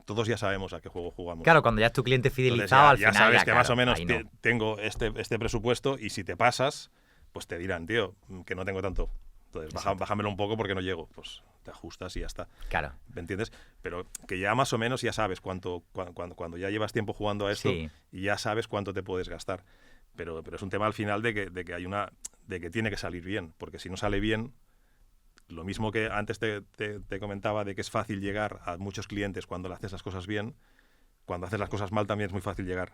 todos ya sabemos a qué juego jugamos. Claro, cuando ya es tu cliente Entonces, fidelizado, al ya final... sabes ya, que claro, más o menos ahí no. tengo este presupuesto y si te pasas, pues te dirán, tío, que no tengo tanto. Entonces, bájamelo un poco porque no llego. Pues te ajustas y ya está. Claro. ¿Me entiendes? Pero que ya más o menos ya sabes cuando ya llevas tiempo jugando a esto, Sí. y ya sabes cuánto te puedes gastar. Pero es un tema al final de que tiene que salir bien. Porque si no sale bien, lo mismo que antes te comentaba de que es fácil llegar a muchos clientes cuando le haces las cosas bien, cuando haces las cosas mal también es muy fácil llegar.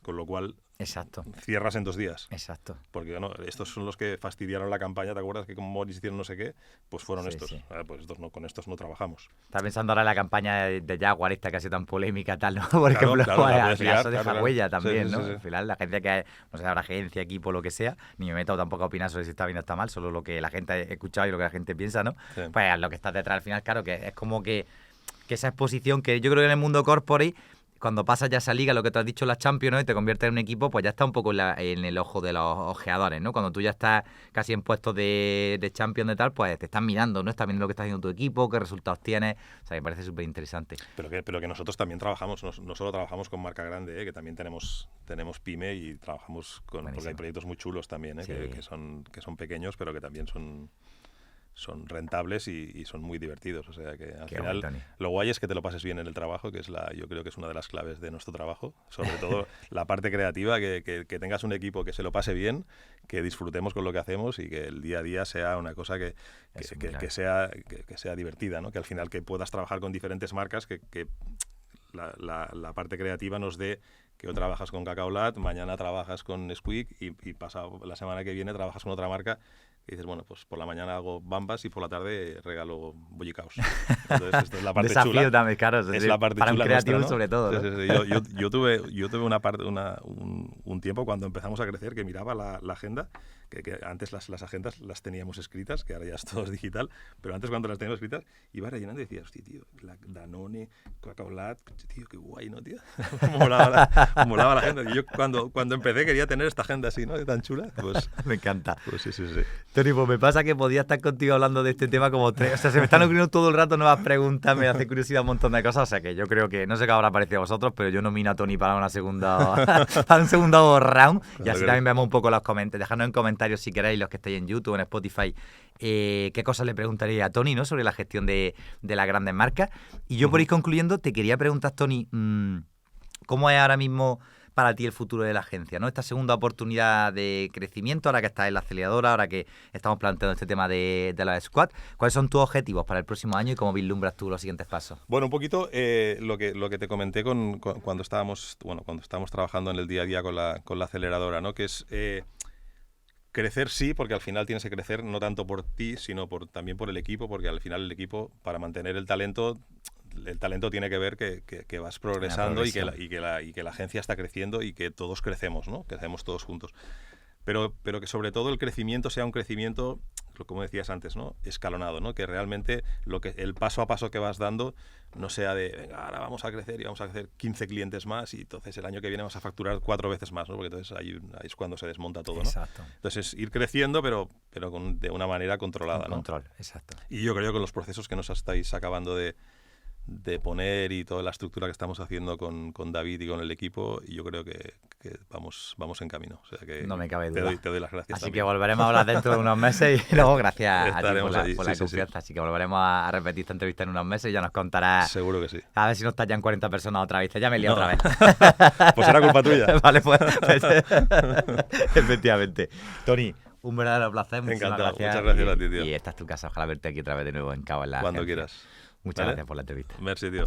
Con lo cual, Exacto. cierras en 2 días. Exacto. Porque no, estos son los que fastidiaron la campaña, ¿te acuerdas que con Morris hicieron no sé qué? Pues fueron Sí, estos. sí. Pues con estos no trabajamos. Estás pensando ahora en la campaña de Jaguar esta que ha sido tan polémica tal, ¿no? Por Claro, ejemplo, claro, la al puedes final liar, eso deja claro. huella Sí, también, sí, ¿no? sí, sí. Al final la gente que, no sé, habrá agencia, equipo, lo que sea, ni me meto tampoco a opinar sobre si está bien o está mal, solo lo que la gente ha escuchado y lo que la gente piensa, ¿no? Sí. Pues lo que está detrás al final, claro, que es como que esa exposición que yo creo que en el mundo corporate, cuando pasas ya esa liga, lo que te has dicho, la Champions, ¿no? Y te conviertes en un equipo, pues ya está un poco en el ojo de los ojeadores, ¿no? Cuando tú ya estás casi en puestos de Champions de tal, pues te están mirando, ¿no? Estás viendo lo que está haciendo tu equipo, qué resultados tienes. O sea, me parece súper interesante. Pero que nosotros también trabajamos, no solo trabajamos con marca grande, que también tenemos pyme y trabajamos porque Buenísimo. hay proyectos muy chulos también, Sí. que son pequeños, pero que también son rentables y son muy divertidos. O sea que al Qué final guay, Toni. lo guay es que te lo pases bien en el trabajo, que yo creo que es una de las claves de nuestro trabajo. Sobre todo la parte creativa, que tengas un equipo que se lo pase bien, que disfrutemos con lo que hacemos y que el día a día sea una cosa que sea divertida, ¿no? Que al final que puedas trabajar con diferentes marcas, que la parte creativa nos dé que hoy trabajas con Cacaolat, mañana trabajas con Squeak y la semana que viene trabajas con otra marca y dices, bueno, pues por la mañana hago bambas y por la tarde regalo bollicaos. Entonces, esta es la parte Desafío chula. también, claro. Es la parte para chula un creativo nuestra, ¿no? sobre todo, ¿no? Sí, sí, sí. Yo tuve un tiempo cuando empezamos a crecer que miraba la agenda, que antes las agendas las teníamos escritas, que ahora ya es todo digital, pero antes cuando las teníamos escritas iba rellenando y decía, hostia, tío, la Danone, Coca-Cola, tío, qué guay, ¿no, tío? molaba la agenda. Y yo cuando empecé quería tener esta agenda así, ¿no? Tan chula. Pues, Me encanta. pues sí. Toni, pues me pasa que podía estar contigo hablando de este tema como 3. O sea, se me están ocurriendo todo el rato nuevas preguntas, me hace curiosidad un montón de cosas. O sea, que yo creo que, no sé qué habrá parecido a vosotros, pero yo nomino a Toni para una segunda para un segundo round. Y así también vemos un poco los comentarios. Dejadnos en comentarios si queréis, los que estéis en YouTube, en Spotify, qué cosas le preguntaría a Toni, ¿no? Sobre la gestión de las grandes marcas. Y yo, por ir concluyendo, te quería preguntar, Toni, ¿cómo es ahora mismo para ti el futuro de la agencia, ¿no? Esta segunda oportunidad de crecimiento, ahora que estás en la aceleradora, ahora que estamos planteando este tema de los squads, ¿cuáles son tus objetivos para el próximo año y cómo vislumbras tú los siguientes pasos? Bueno, un poquito lo que te comenté cuando estábamos trabajando en el día a día con la aceleradora, ¿no? Que es crecer, sí, porque al final tienes que crecer no tanto por ti, sino también por el equipo, porque al final el equipo, para mantener el talento tiene que ver que vas progresando y que la agencia está creciendo y que todos crecemos, ¿no? Crecemos todos juntos. Pero que sobre todo el crecimiento sea un crecimiento, como decías antes, ¿no? Escalonado, ¿no? Que realmente el paso a paso que vas dando no sea de, venga, ahora vamos a crecer y vamos a crecer 15 clientes más y entonces el año que viene vamos a facturar 4 veces más, ¿no? Porque entonces ahí es cuando se desmonta todo, ¿no? Exacto. Entonces ir creciendo, pero de una manera controlada, ¿no? Control, exacto. Y yo creo que los procesos que nos estáis acabando de poner y toda la estructura que estamos haciendo con David y con el equipo, y yo creo que vamos en camino. O sea que no me cabe duda. Te doy las gracias. Así también. que volveremos a hablar dentro de unos meses y luego gracias a ti por la sí, confianza. sí. Así que volveremos a repetir esta entrevista en unos meses y ya nos contarás. Seguro que sí. A ver si nos tallan 40 personas otra vez. Ya me lío otra vez. Pues era culpa tuya. Vale, pues. Efectivamente. Toni, un verdadero placer. Muchísimas Encantado. gracias. Muchas gracias a ti, tío. Y esta es tu casa. Ojalá verte aquí otra vez de nuevo en Cabo en la Cuando agencia. quieras. Muchas ¿Vale? gracias por la entrevista. Merci, tío.